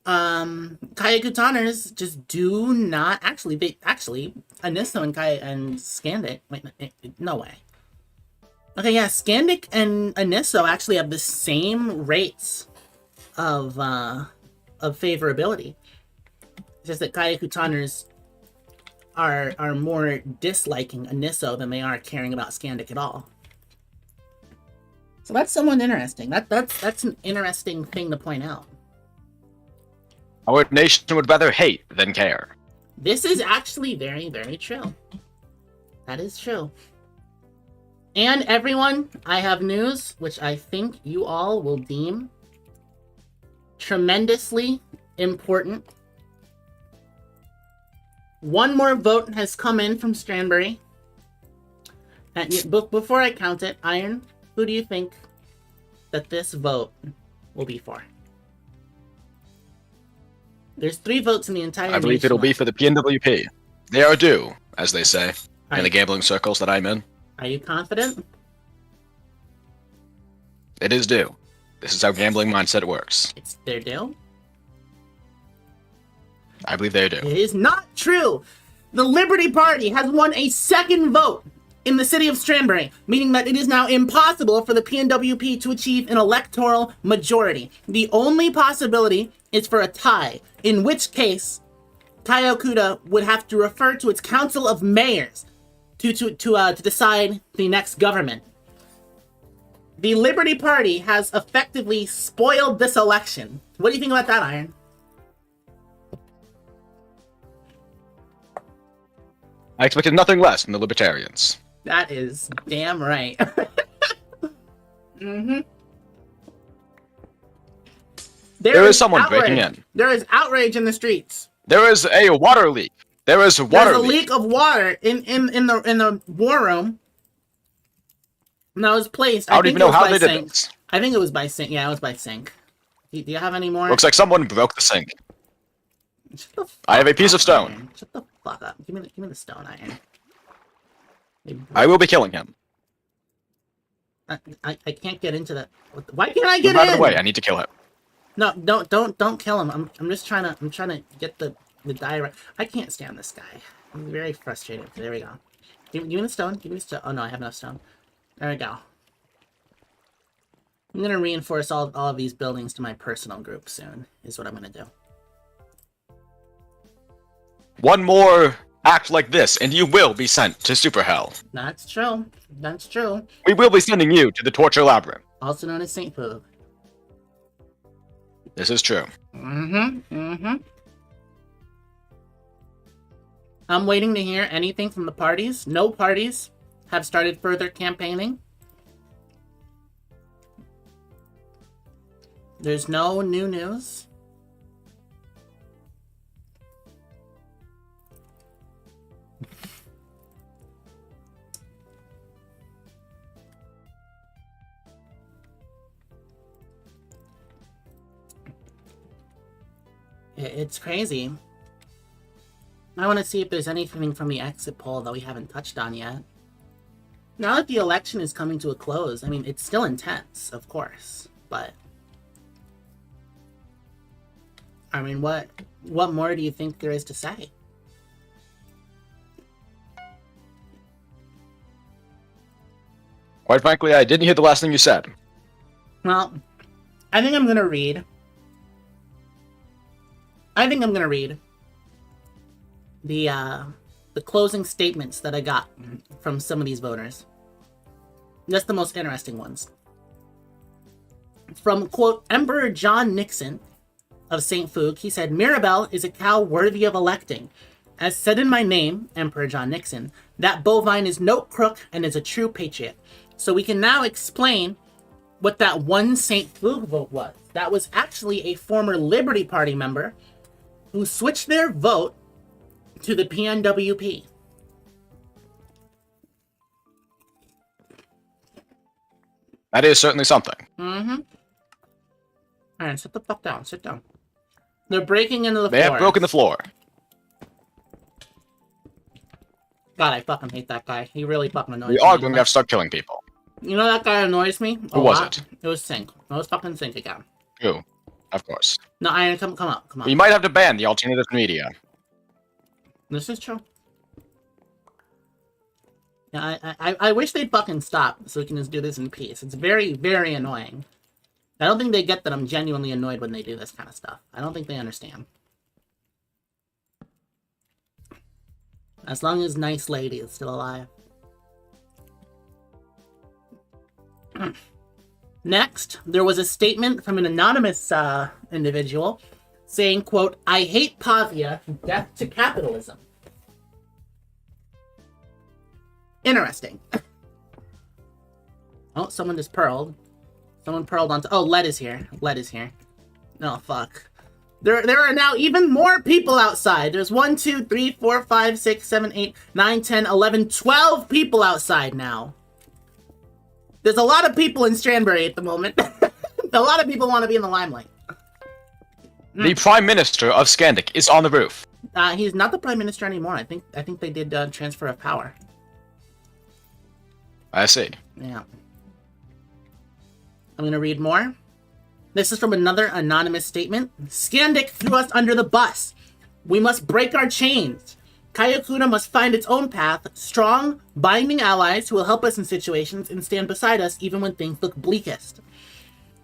Kaiyakutaners just do not actually Aniso and Scandic, wait, no way. Okay, yeah, Scandic and Aniso actually have the same rates of favorability. It's just that Kaiyakutaners are more disliking Aniso than they are caring about Scandic at all. So that's somewhat interesting. That's an interesting thing to point out. Our nation would rather hate than care. This is actually very, very true. That is true. And everyone, I have news which I think you all will deem tremendously important. One more vote has come in from Stranbury. And before I count it, Iron, who do you think that this vote will be for? There's 3 votes in the entire I believe it'll be for the PNWP. They are due, as they say, in the gambling circles that I'm in. Are you confident? It is due. This is how gambling mindset works. It's their due? I believe they do. It is not true. The Liberty Party has won a second vote in the city of Stranbury, meaning that it is now impossible for the PNWP to achieve an electoral majority. The only possibility is for a tie, in which case KAIYAKUTA would have to refer to its Council of Mayors to decide the next government. The Liberty Party has effectively spoiled this election. What do you think about that, Iron? I expected nothing less from the Libertarians. That is damn right. Mm-hmm. There is someone breaking in. There is outrage in the streets. There is a water leak. There is a water There's a leak of water in the war room. And that was placed. I don't even know how they did this. I think it was by sink. Yeah, it was by sink. Do you have any more? Looks like someone broke the sink. Shut the fuck I have a piece of up, stone. Iron. Shut the fuck up. Give me the stone, Iron. I will be killing him. I can't get into that. Why can't I get Move out in? of the way. I need to kill him. No, don't kill him. I'm just trying to get the die right. I can't stand this guy. I'm very frustrated. There we go. Give me the stone. Give me the stone. Oh no, I have enough stone. There we go. I'm gonna reinforce all of these buildings to my personal group soon. Is what I'm gonna do. One more act like this, and you will be sent to Super Hell. That's true. That's true. We will be sending you to the Torture Labyrinth. Also known as Saint Poog. This is true. I'm waiting to hear anything from the parties. No parties have started further campaigning. There's no new news. It's crazy. I want to see if there's anything from the exit poll that we haven't touched on yet. Now that the election is coming to a close, I mean, it's still intense, of course, but... I mean, what more do you think there is to say? Quite frankly, I didn't hear the last thing you said. Well, I think I'm gonna read the closing statements that I got from some of these voters. Just the most interesting ones. From, quote, Emperor John Nixon of St. Foog, he said, Mirabelle is a cow worthy of electing. As said in my name, Emperor John Nixon, that bovine is no crook and is a true patriot. So we can now explain what that one St. Foog vote was. That was actually a former Liberty Party member who switched their vote to the PNWP. That is certainly something. Mm-hmm. Alright, sit the fuck down. Sit down. They're breaking into the They floor. have broken the floor. God, I fucking hate that guy. He really fucking annoys me. We are going to have to start killing people. You know that guy annoys me? Who was it? It was Sync. It was fucking Sync again. Who? Of course. No, I come up. We might have to ban the alternative media. This is true. Yeah, I wish they'd fucking stop so we can just do this in peace. It's very, very annoying. I don't think they get that I'm genuinely annoyed when they do this kind of stuff. I don't think they understand. As long as Nice Lady is still alive. Next, there was a statement from an anonymous individual saying, quote, I hate Pavia, death to capitalism. Interesting. Oh, someone just pearled. Someone pearled onto... Oh, Lead is here. Lead is here. Oh, fuck. There are now even more people outside. There's 1, 2, 3, 4, 5, 6, 7, 8, 9, 10, 11, 12 people outside now. There's a lot of people in Stranbury at the moment. A lot of people want to be in the limelight. The Prime Minister of Scandic is on the roof. He's not the Prime Minister anymore. I think they did transfer of power. I see. Yeah. I'm gonna read more. This is from another anonymous statement. Scandic threw us under the bus. We must break our chains. KAIYAUKUTA must find its own path, strong, binding allies who will help us in situations and stand beside us even when things look bleakest.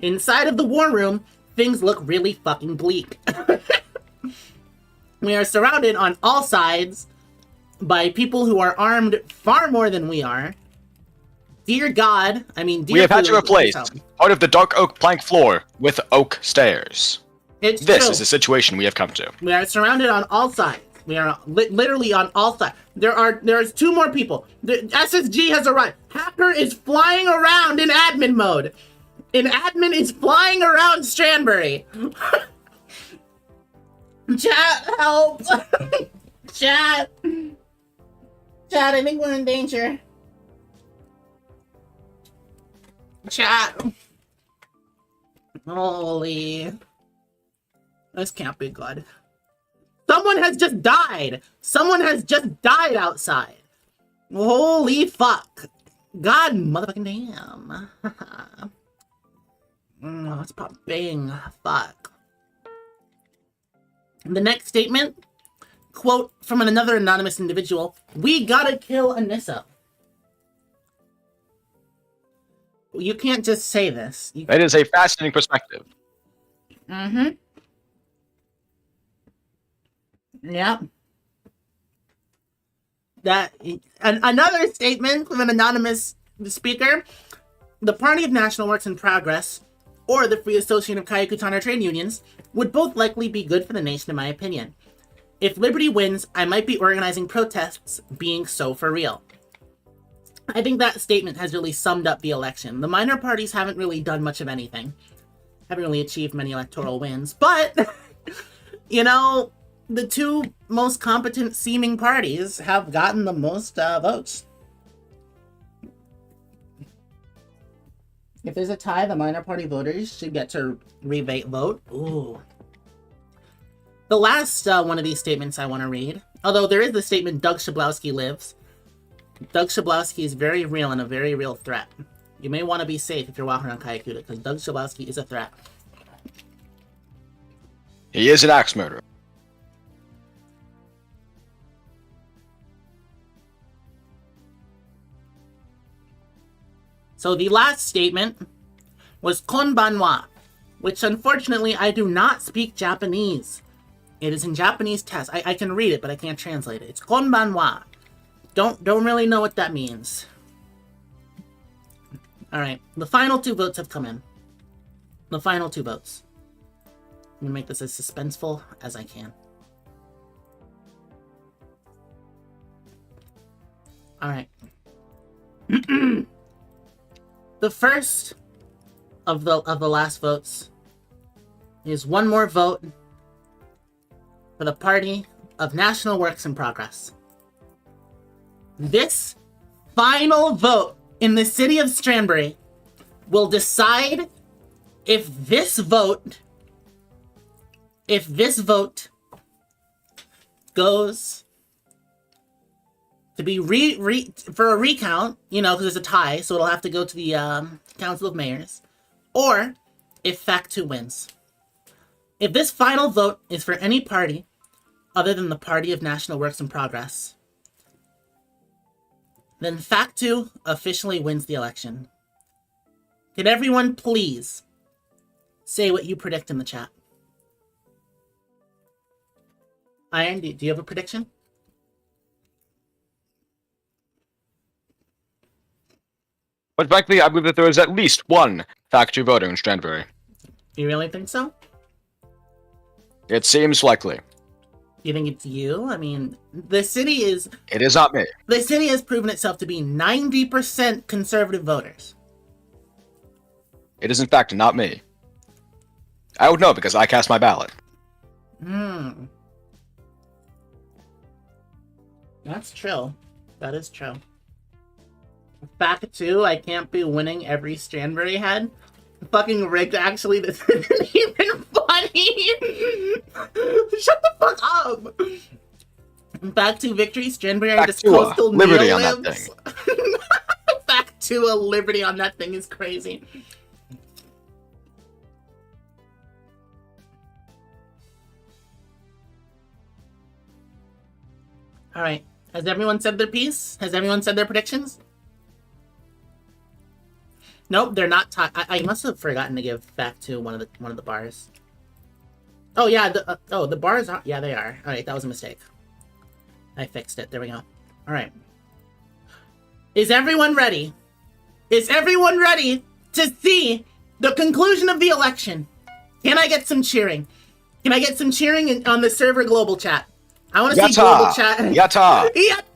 Inside of the war room, things look really fucking bleak. We are surrounded on all sides by people who are armed far more than we are. Dear God, we have had to replace part of the dark oak plank floor with oak stairs. It's this true. is the situation we have come to. We are surrounded on all sides. We are literally on all sides. There's 2 more people. The SSG has arrived. Hacker is flying around in admin mode. Admin is flying around Stranbury. Chat, help! Chat, I think we're in danger. Chat. Holy. This can't be good. Someone has just died! Someone has just died outside! Holy fuck. God motherfucking damn. Let's pop bang. Fuck. The next statement, quote from another anonymous individual, we gotta kill Anissa. You can't just say this. That is a fascinating perspective. Mm-hmm. Yep. Another statement from an anonymous speaker. The Party of National Works in Progress, or the Free Association of KAIYAUKUTA trade unions, would both likely be good for the nation in my opinion. If Liberty wins, I might be organizing protests being so for real. I think that statement has really summed up the election. The minor parties haven't really done much of anything. Haven't really achieved many electoral wins. But, you know, the 2 most competent seeming parties have gotten the most votes. If there's a tie, the minor party voters should get to rebate vote. Ooh. The last one of these statements I want to read, although there is the statement Doug Shablowski lives. Doug Shablowski is very real and a very real threat. You may want to be safe if you're walking around KAIYAUKUTA, because Doug Shablowski is a threat. He is an axe murderer. So the last statement was konbanwa, which unfortunately I do not speak Japanese. It is in Japanese text. I can read it, but I can't translate it. It's konbanwa. Don't really know what that means. Alright, the final 2 votes have come in. The final 2 votes. I'm gonna make this as suspenseful as I can. Alright. The first of the last votes is one more vote for the Party of National Works in Progress. This final vote in the city of Stranbury will decide if this vote goes to be for a recount, you know, because there's a tie, so it'll have to go to the Council of Mayors, or if FAKTU wins. If this final vote is for any party other than the Party of National Works in Progress, then FAKTU officially wins the election. Can everyone please say what you predict in the chat? Iron, do you have a prediction? But frankly, I believe that there is at least one FAKTU voter in Stranbury. You really think so? It seems likely. You think it's you? I mean, the city is... It is not me. The city has proven itself to be 90% conservative voters. It is in fact not me. I would know because I cast my ballot. That's true. That is true. FAKTU, I can't be winning every Stranbury head. Fucking rigged, actually. This isn't even funny. Shut the fuck up. FAKTU victory, Stranbury, this coastal liberty on neolives. that thing. FAKTU, a liberty on that thing is crazy. Alright. Has everyone said their piece? Has everyone said their predictions? Nope, they're not. I must have forgotten to give FAKTU one of the bars. Oh yeah, the bars are. Yeah, they are. All right, that was a mistake. I fixed it. There we go. All right. Is everyone ready? Is everyone ready to see the conclusion of the election? Can I get some cheering? Can I get some cheering on the server global chat? I want to see global chat. Yatta!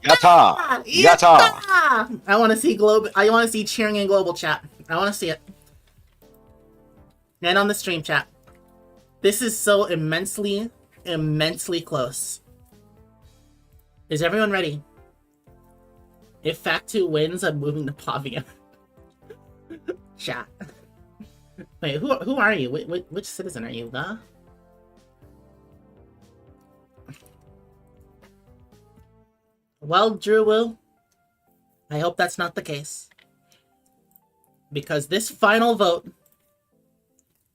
Yatta! Yatta! I want to see I want to see cheering in global chat. I want to see it. And on the stream chat. This is so immensely close. Is everyone ready? If FAKTU wins, I'm moving to Pavia. Chat. Wait, who are you? Which citizen are you, huh? Well, Drew, I hope that's not the case. Because this final vote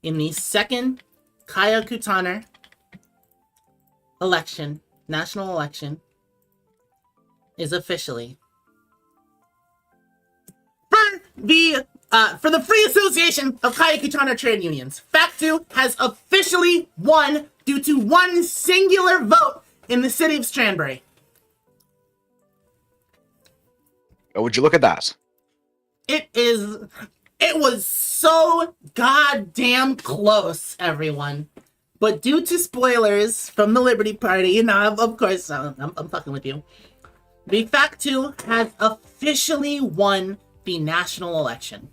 in the second KAIYAUKUTA election, national election, is officially for the Free Association of KAIYAUKUTA Trade Unions. FAKTU has officially won due to one singular vote in the city of Stranbury. Oh, would you look at that? It was so goddamn close, everyone. But due to spoilers from the Liberty Party, you know, of course, I'm fucking with you. The FAKTU has officially won the national election.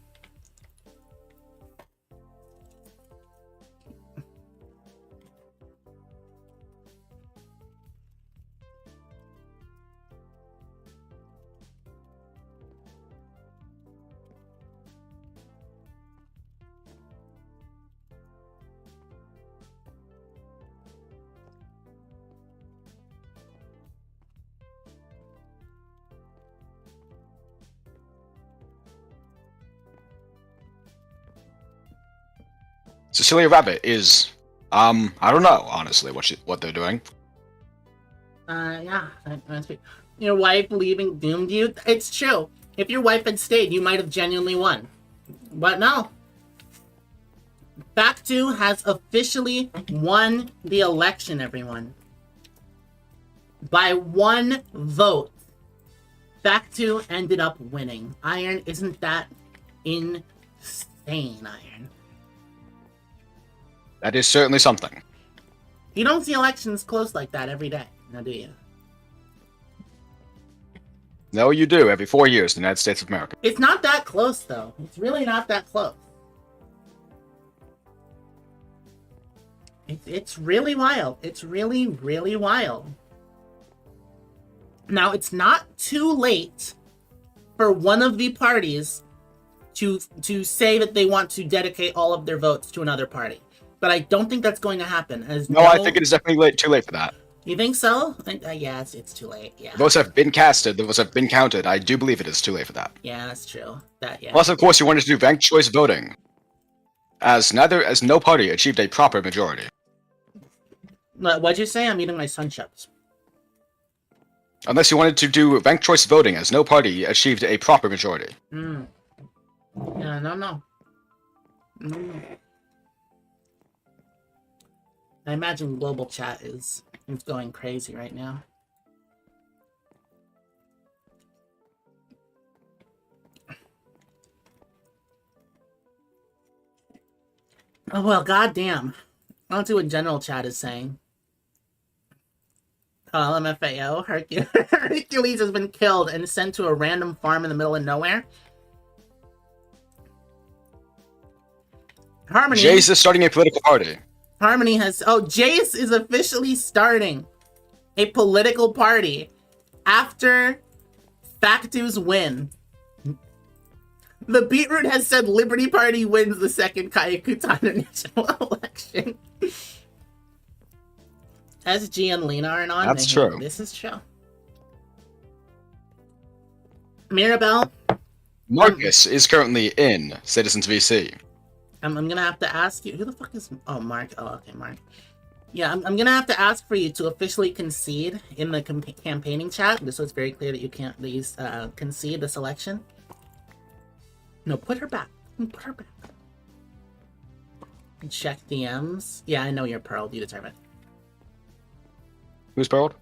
Cecilia Rabbit is, I don't know, honestly, what they're doing. Yeah. Your wife leaving doomed you? It's true. If your wife had stayed, you might have genuinely won. But no. FAKTU has officially won the election, everyone. By 1 vote. FAKTU ended up winning. Iron, isn't that insane, Iron? That is certainly something. You don't see elections close like that every day, now do you? No, you do, every 4 years in the United States of America. It's not that close, though. It's really not that close. It's really wild. It's really, really wild. Now, it's not too late for one of the parties to say that they want to dedicate all of their votes to another party. But I don't think that's going to happen. No, I think it is definitely too late for that. You think so? Yeah, it's too late. Yeah. The votes have been casted. The votes have been counted. I do believe it is too late for that. Yeah, that's true. Yeah. Plus, of course, you wanted to do ranked choice voting, as no party achieved a proper majority. What'd you say? I'm eating my sunchips. Unless you wanted to do ranked choice voting, as no party achieved a proper majority. Yeah, no. I imagine global chat is going crazy right now. Oh, well, goddamn. I'll see what general chat is saying. LMFAO, Hercules has been killed and sent to a random farm in the middle of nowhere. Harmony. Jace is starting a political party. Harmony has... Oh, Jace is officially starting a political party after FAKTU's win. The Beetroot has said Liberty Party wins the second KAIYAKUTA national election. SG and Lena are on. That's true. This is true. Mirabelle? Marcus is currently in Citizens VC. I'm gonna have to ask you, who the fuck is... Oh, Mark. Oh, okay, Mark. Yeah, I'm gonna have to ask for you to officially concede in the campaigning chat, just so it's very clear that you can't concede this election. No, put her back. Put her back. Check DMs. Yeah, I know you're pearled. You deserve it. Who's pearled?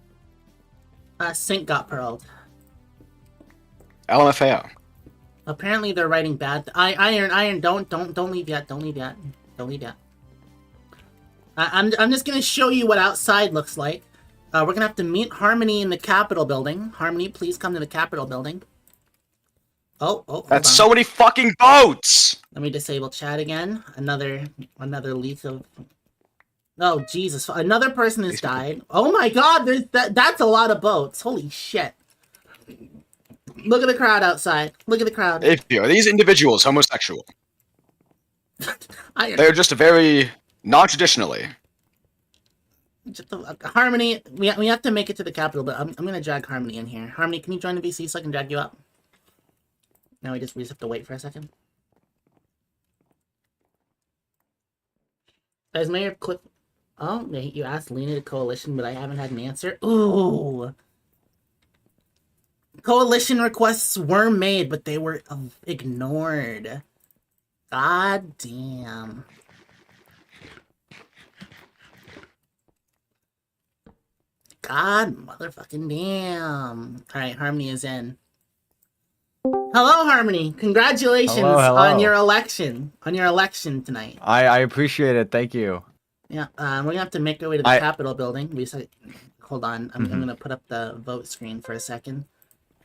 Sync got pearled. LMFAO. Apparently they're writing bad. Iron, don't leave yet. Don't leave yet. Don't leave yet. I'm just gonna show you what outside looks like. We're gonna have to meet Harmony in the Capitol building. Harmony, please come to the Capitol building. Oh, that's on. so many fucking boats! Let me disable chat again. Another leak of... Oh, Jesus. Another person has died. Oh my god, that's a lot of boats. Holy shit. Look at the crowd outside. Look at the crowd. Are these individuals homosexual? They're just very non-traditionally. Harmony, we have to make it to the Capitol, but I'm gonna drag Harmony in here. Harmony, can you join the VC so I can drag you up? Now we just have to wait for a second. As Mayor Cliff... Oh, you asked Lena to coalition, but I haven't had an answer. Ooh! Coalition requests were made, but they were ignored. God damn. God motherfucking damn. Alright, Harmony is in. Hello, Harmony. Congratulations hello. on your election. On your election tonight. I appreciate it. Thank you. Yeah, we're gonna have to make our way to the Capitol building. Hold on. I'm gonna put up the vote screen for a second.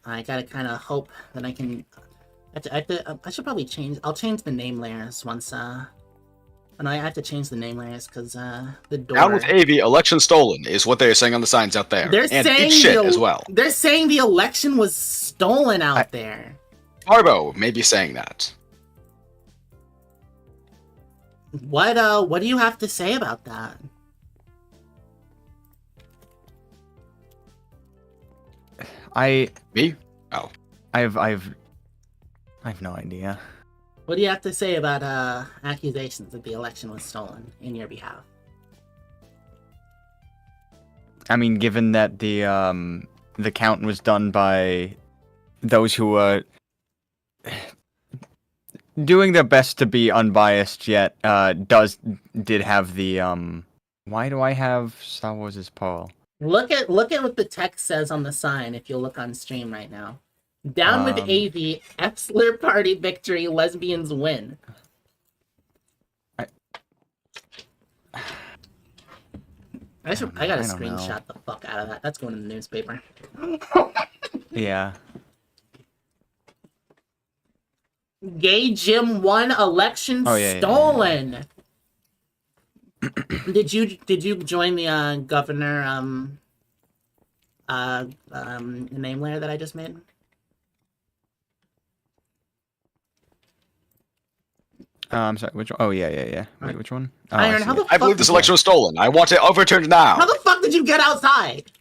I gotta kind of hope that I can. I should probably change. I'll change the name layers once. And I have to change the name layers because the door. Down with AV, election stolen is what they're saying on the signs out there. They're and saying eat shit as well. They're saying the election was stolen out there. Farbo may be saying that. What do you have to say about that? Me? Oh. I have no idea. What do you have to say about accusations that the election was stolen in your behalf? I mean, given that the count was done by those who were doing their best to be unbiased, yet did have the Why do I have Star Wars' Paul? Look at what the text says on the sign if you look on stream right now. Down with AV, Epsler party victory, lesbians win. I gotta screenshot the fuck out of that. That's going in the newspaper. Yeah. Gay Jim won election stolen. Did you join the governor name layer that I just made? I'm sorry, which one? Oh, yeah. Wait, which one? Oh, Iron, how the fuck I believe this election was stolen. I want it overturned now. How the fuck did you get outside?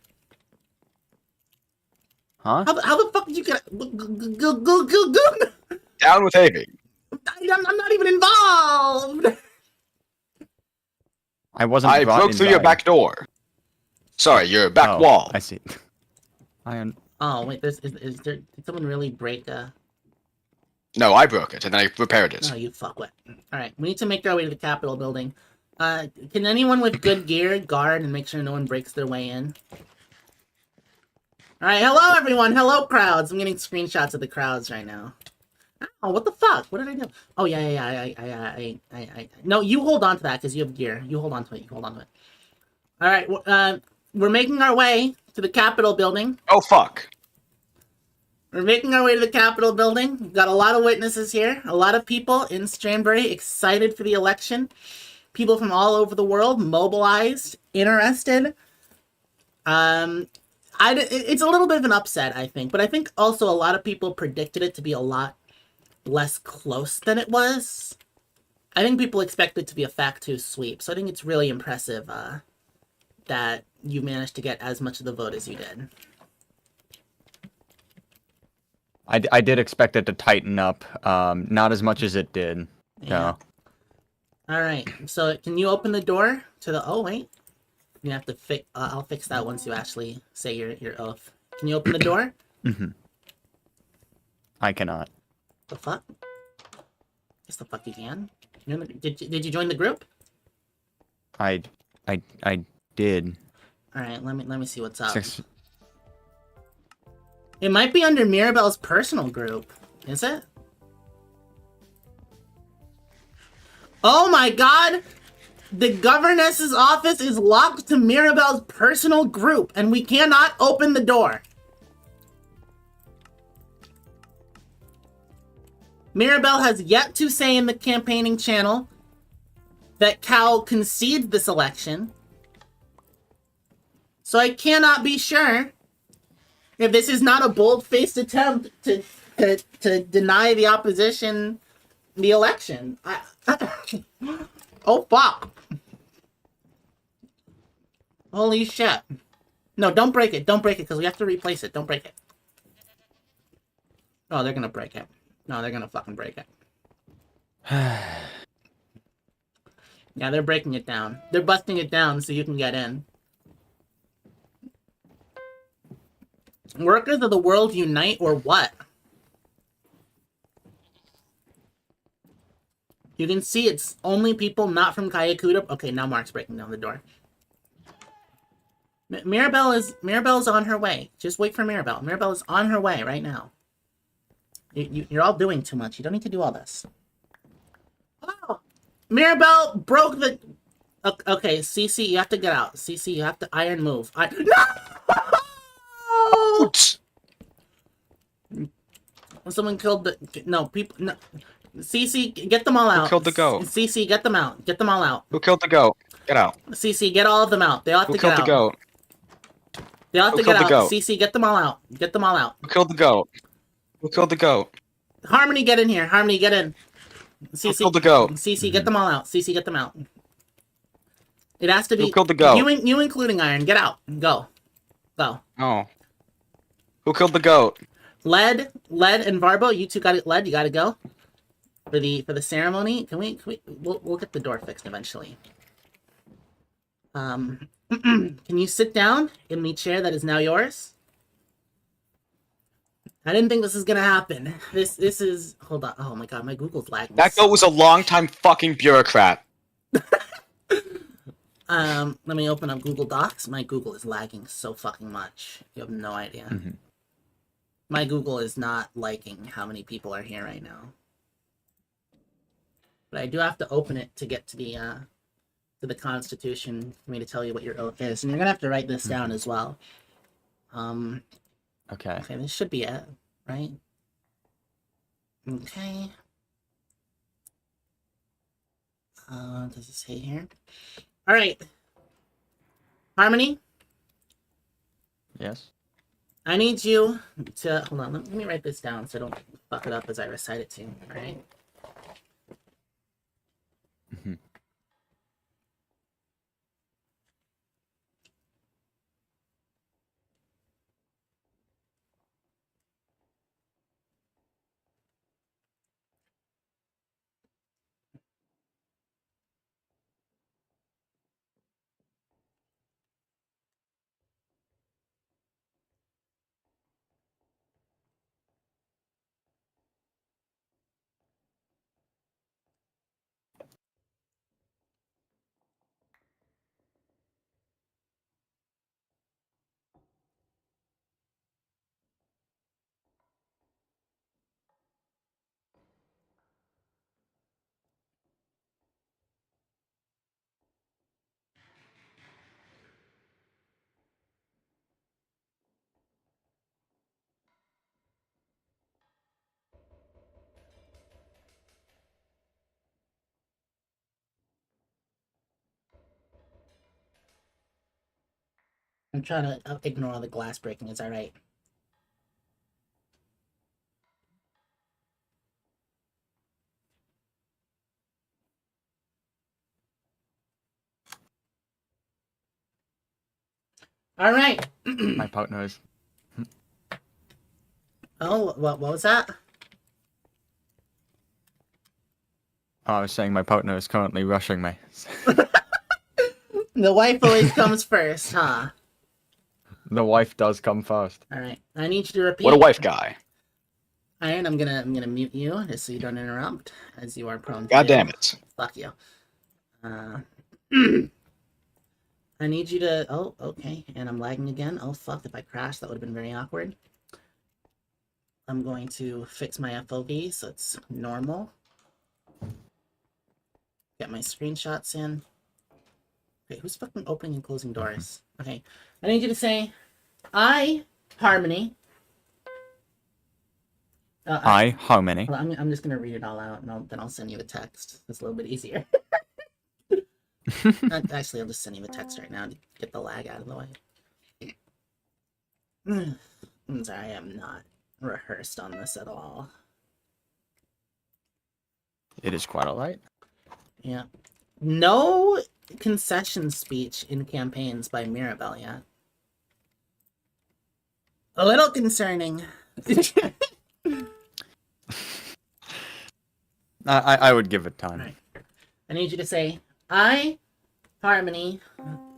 Huh? How the fuck did you get... Down with AV. I'm not even involved! I wasn't I brought broke through your inside. back door. Sorry, your back wall. I see. Iron. Oh, wait, did someone really break No, I broke it, and then I repaired it. Oh, you fuckwit. Alright, we need to make our way to the Capitol building. Can anyone with good gear guard and make sure no one breaks their way in? Alright, hello everyone! Hello crowds! I'm getting screenshots of the crowds right now. Oh, what the fuck? What did I do? Oh, yeah, no, you hold on to that, because you have gear. You hold on to it, Alright, we're making our way to the Capitol building. Oh, fuck. We're making our way to the Capitol building. We've got a lot of witnesses here. A lot of people in Stranbury excited for the election. People from all over the world mobilized, interested. It's a little bit of an upset, I think. But I think also a lot of people predicted it to be a lot less close than it was. I think people expected it to be a FAKTU sweep. So I think it's really impressive that you managed to get as much of the vote as you did. I did expect it to tighten up, not as much as it did. Yeah. All right. So can you open the door to the? Oh wait, you have to fix. I'll fix that once you actually say your oath. Can you open the door? Mm-hmm. I cannot. The fuck? Yes, the fuck you can. Did you join the group? I did. All right. Let me see what's up. It might be under Mirabelle's personal group. Is it? Oh my god! The governess's office is locked to Mirabelle's personal group, and we cannot open the door. Mirabelle has yet to say in the campaigning channel that Cal conceded this election. So I cannot be sure if this is not a bold-faced attempt to deny the opposition the election. Oh, fuck. Holy shit. No, don't break it. Don't break it, because we have to replace it. Don't break it. Oh, they're gonna break it. No, they're gonna fucking break it. Yeah, they're breaking it down. They're busting it down so you can get in. Workers of the world unite, or what? You can see it's only people not from KAIYAKUTA. Okay, now Mark's breaking down the door. Mirabelle's on her way. Just wait for Mirabelle. Mirabelle is on her way right now. You're all doing too much. You don't need to do all this. Oh! Mirabelle broke the... Okay, CC, you have to get out. CC, you have to iron move. No! Someone killed the... No, people... No. CC, get them all out. Who killed the goat? CC, get them out. Get them all out. Who killed the goat? Get out. CC, get all of them out. They all have to get out. Who killed the goat? They all have to Who get killed the out. goat? CC, get them all out. Get them all out. Who killed the goat? Who killed the goat? Harmony, get in here. Harmony, get in. CC, Who killed the goat? CC, get them all out. CC, get them out. It has to be... Who killed the goat? You including Iron. Get out. Go. Go. Oh. Who killed the goat? Lead, and Varbo, you two got it. Lead, you gotta go. for the ceremony. We'll get the door fixed eventually. Can you sit down in the chair that is now yours? I didn't think this was gonna happen. This is, hold on. Oh my god, my Google's lagging. That girl was a long-time fucking bureaucrat. Let me open up Google Docs. My Google is lagging so fucking much. You have no idea. Mm-hmm. My Google is not liking how many people are here right now. But I do have to open it to get to the Constitution for me to tell you what your oath is. And you're gonna have to write this down as well. Okay. Okay, this should be it, right? Okay. Does it say here? All right. Harmony, Yes. I need you to, hold on, let me write this down so I don't fuck it up as I recite it to you, all right? Mm-hmm. I'm trying to ignore all the glass breaking, is that right? All right. My partner is. Oh, what was that? Oh, I was saying my partner is currently rushing me. The wife always comes first, huh? The wife does come first. All right. I need you to repeat. What a wife guy. Iron, I'm gonna mute you just so you don't interrupt, as you are prone to. God do. damn it. Fuck you. I need you to. Oh, okay. And I'm lagging again. Oh fuck! If I crashed, that would have been very awkward. I'm going to fix my FOV so it's normal. Get my screenshots in. Okay, who's fucking opening and closing doors? Okay, I need you to say, I, Harmony. Harmony. Well, I'm just gonna read it all out, and then I'll send you a text. It's a little bit easier. Actually, I'll just send you a text right now to get the lag out of the way. I'm sorry, I am not rehearsed on this at all. It is quite alright. Yeah. No concession speech in campaigns by Mirabelle yet. A little concerning. I would give it time. Right. I need you to say, I, Harmony,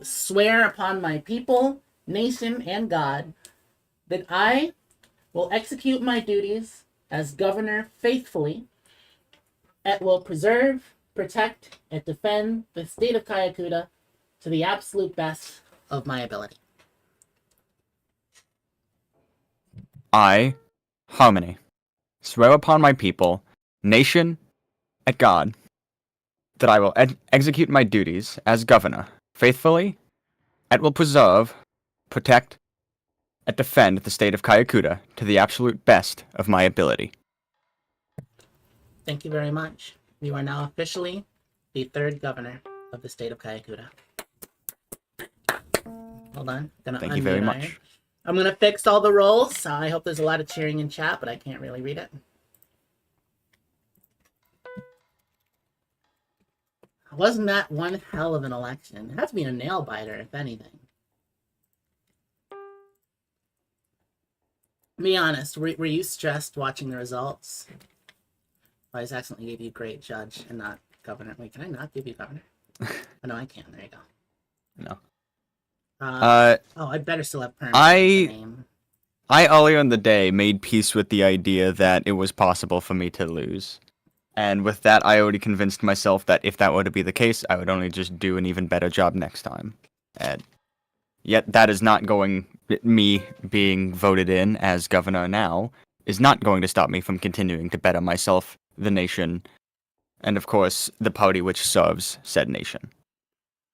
swear upon my people, nation, and God, that I will execute my duties as governor faithfully, and will preserve, protect, and defend the state of KAIYAKUTA to the absolute best of my ability. I, Harmony, swear upon my people, nation, and God, that I will execute my duties as governor faithfully, and will preserve, protect, and defend the state of KAIYAKUTA to the absolute best of my ability. Thank you very much. You are now officially the third governor of the state of KAIYAKUTA. Hold on. Thank you very much. I'm going to fix all the roles. I hope there's a lot of cheering in chat, but I can't really read it. Wasn't that one hell of an election? It has to be a nail biter, if anything. Be honest, were you stressed watching the results? I just accidentally gave you great judge and not governor. Wait, can I not give you governor? Oh, no, I can. There you go. No. Oh, I better still have perm. Name. I earlier in the day made peace with the idea that it was possible for me to lose. And with that, I already convinced myself that if that were to be the case, I would only just do an even better job next time. And yet that is not going, me being voted in as governor now, is not going to stop me from continuing to better myself, the nation, and of course, the party which serves said nation.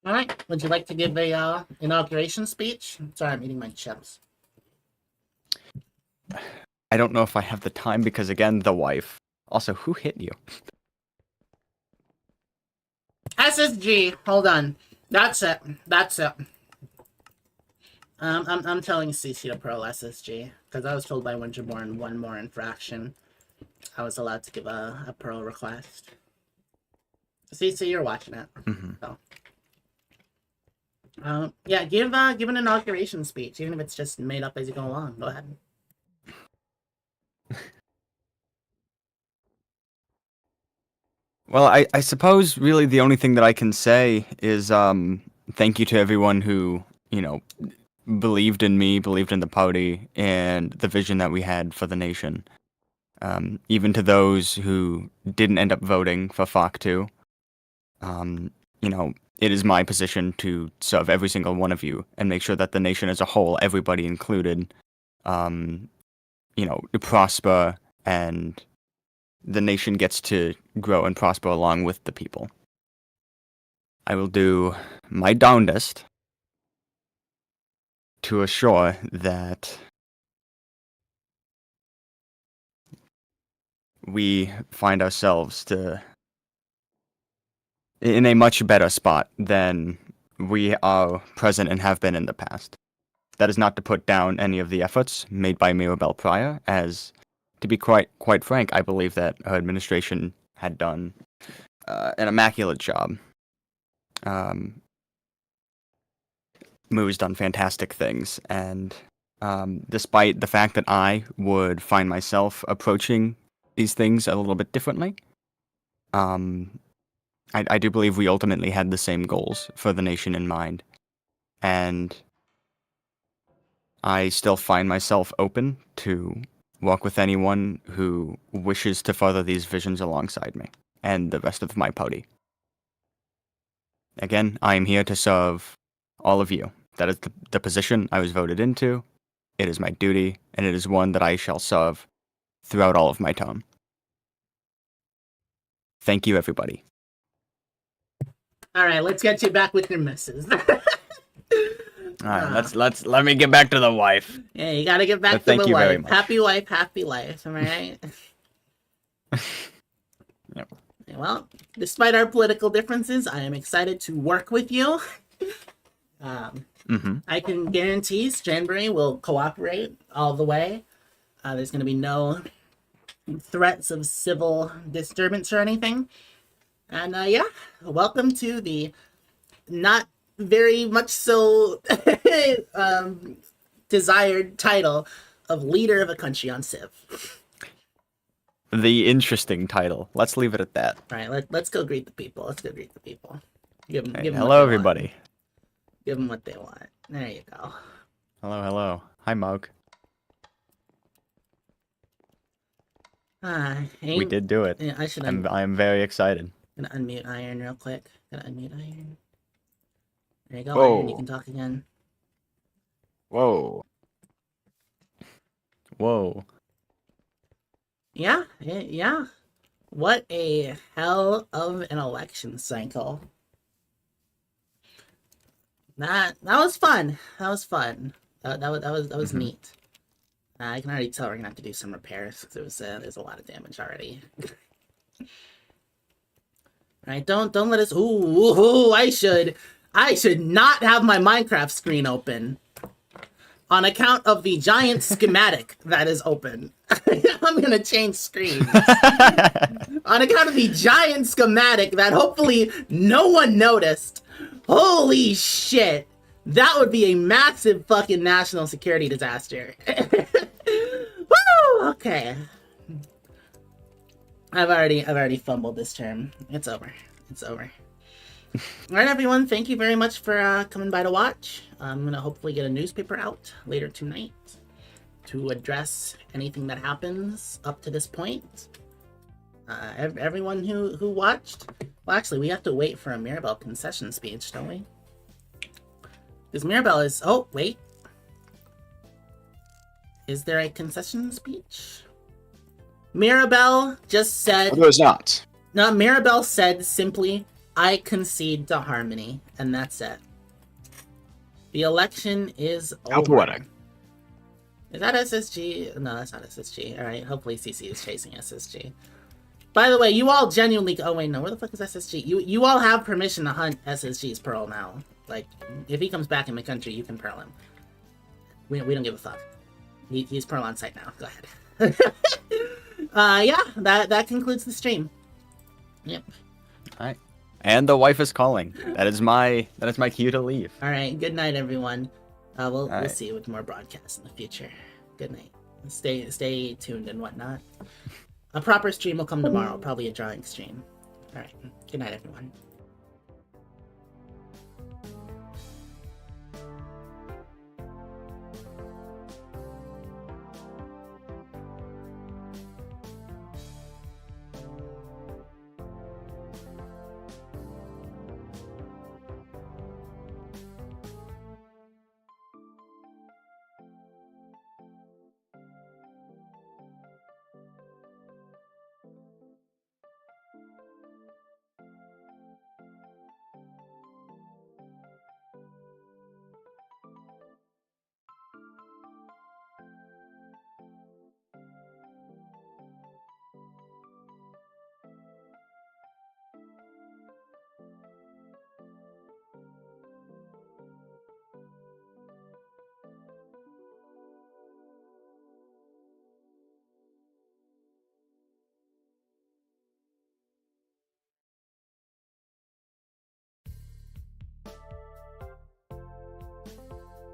All right. Would you like to give a inauguration speech? Sorry, I'm eating my chips. I don't know if I have the time because, again, the wife. Also, who hit you? SSG. Hold on. That's it. That's it. I'm telling CC to pro SSG because I was told by Winterborn one more infraction. I was allowed to give a pro request. CC, you're watching it. So. Yeah, give an inauguration speech, even if it's just made up as you go along. Go ahead. Well, I suppose really the only thing that I can say is thank you to everyone who, believed in me, believed in the party, and the vision that we had for the nation. Even to those who didn't end up voting for FAKTU, it is my position to serve every single one of you and make sure that the nation as a whole, everybody included, prosper and the nation gets to grow and prosper along with the people. I will do my darndest to assure that we find ourselves in a much better spot than we are present and have been in the past. That is not to put down any of the efforts made by Mirabelle prior, as, to be quite frank, I believe that her administration had done an immaculate job. Moo's done fantastic things, and despite the fact that I would find myself approaching these things a little bit differently, I do believe we ultimately had the same goals for the nation in mind, and I still find myself open to work with anyone who wishes to further these visions alongside me and the rest of my party. Again, I am here to serve all of you. That is the position I was voted into. It is my duty, and it is one that I shall serve throughout all of my term. Thank you, everybody. All right, let's get you back with your missus. All right, let me get back to the wife. Yeah, you gotta get back to Thank the you very wife. much. Happy wife, happy life. Am I right? Yep. Well, despite our political differences, I am excited to work with you. I can guarantee Janbury will cooperate all the way. There's going to be no threats of civil disturbance or anything. And yeah, welcome to the not very much so desired title of leader of a country on Civ. The interesting title. Let's leave it at that. All right, let's go greet the people. Let's go greet the people. Give them, Hey, give them hello, what they everybody. Want. Give them what they want. There you go. Hello. Hi, Mug. We did do it. Yeah, I am very excited. Gonna unmute Iron real quick. Gonna unmute Iron. There you go, Whoa. Iron. You can talk again. Whoa. Yeah. What a hell of an election cycle. That was fun. That was neat. I can already tell we're gonna have to do some repairs because there's a lot of damage already. Right? Don't let us. Ooh! I should not have my Minecraft screen open on account of the giant schematic that is open. I'm gonna change screens on account of the giant schematic that hopefully no one noticed. Holy shit! That would be a massive fucking national security disaster. Woo! Okay. I've already fumbled this term. It's over. It's over. All right, everyone. Thank you very much for coming by to watch. I'm gonna hopefully get a newspaper out later tonight to address anything that happens up to this point. Everyone who watched. Well, actually, we have to wait for a Mirabelle concession speech, don't we? Because Mirabelle is. Oh, wait. Is there a concession speech? Mirabelle just said. Oh, there's not. No, Mirabelle said simply, I concede to Harmony, and that's it. The election is How over. poetic. Is that SSG? No, that's not SSG. Alright, hopefully CC is chasing SSG. By the way, you all genuinely... Oh, wait, no. Where the fuck is SSG? You all have permission to hunt SSG's Pearl now. Like, if he comes back in the country, you can Pearl him. We don't give a fuck. He's Pearl on site now. Go ahead. Yeah, that concludes the stream. Yep. Alright. And the wife is calling. That is my cue to leave. Alright, good night, everyone. We'll right. see you with more broadcasts in the future. Good night. Stay tuned and whatnot. A proper stream will come tomorrow, probably a drawing stream. Alright, good night, everyone.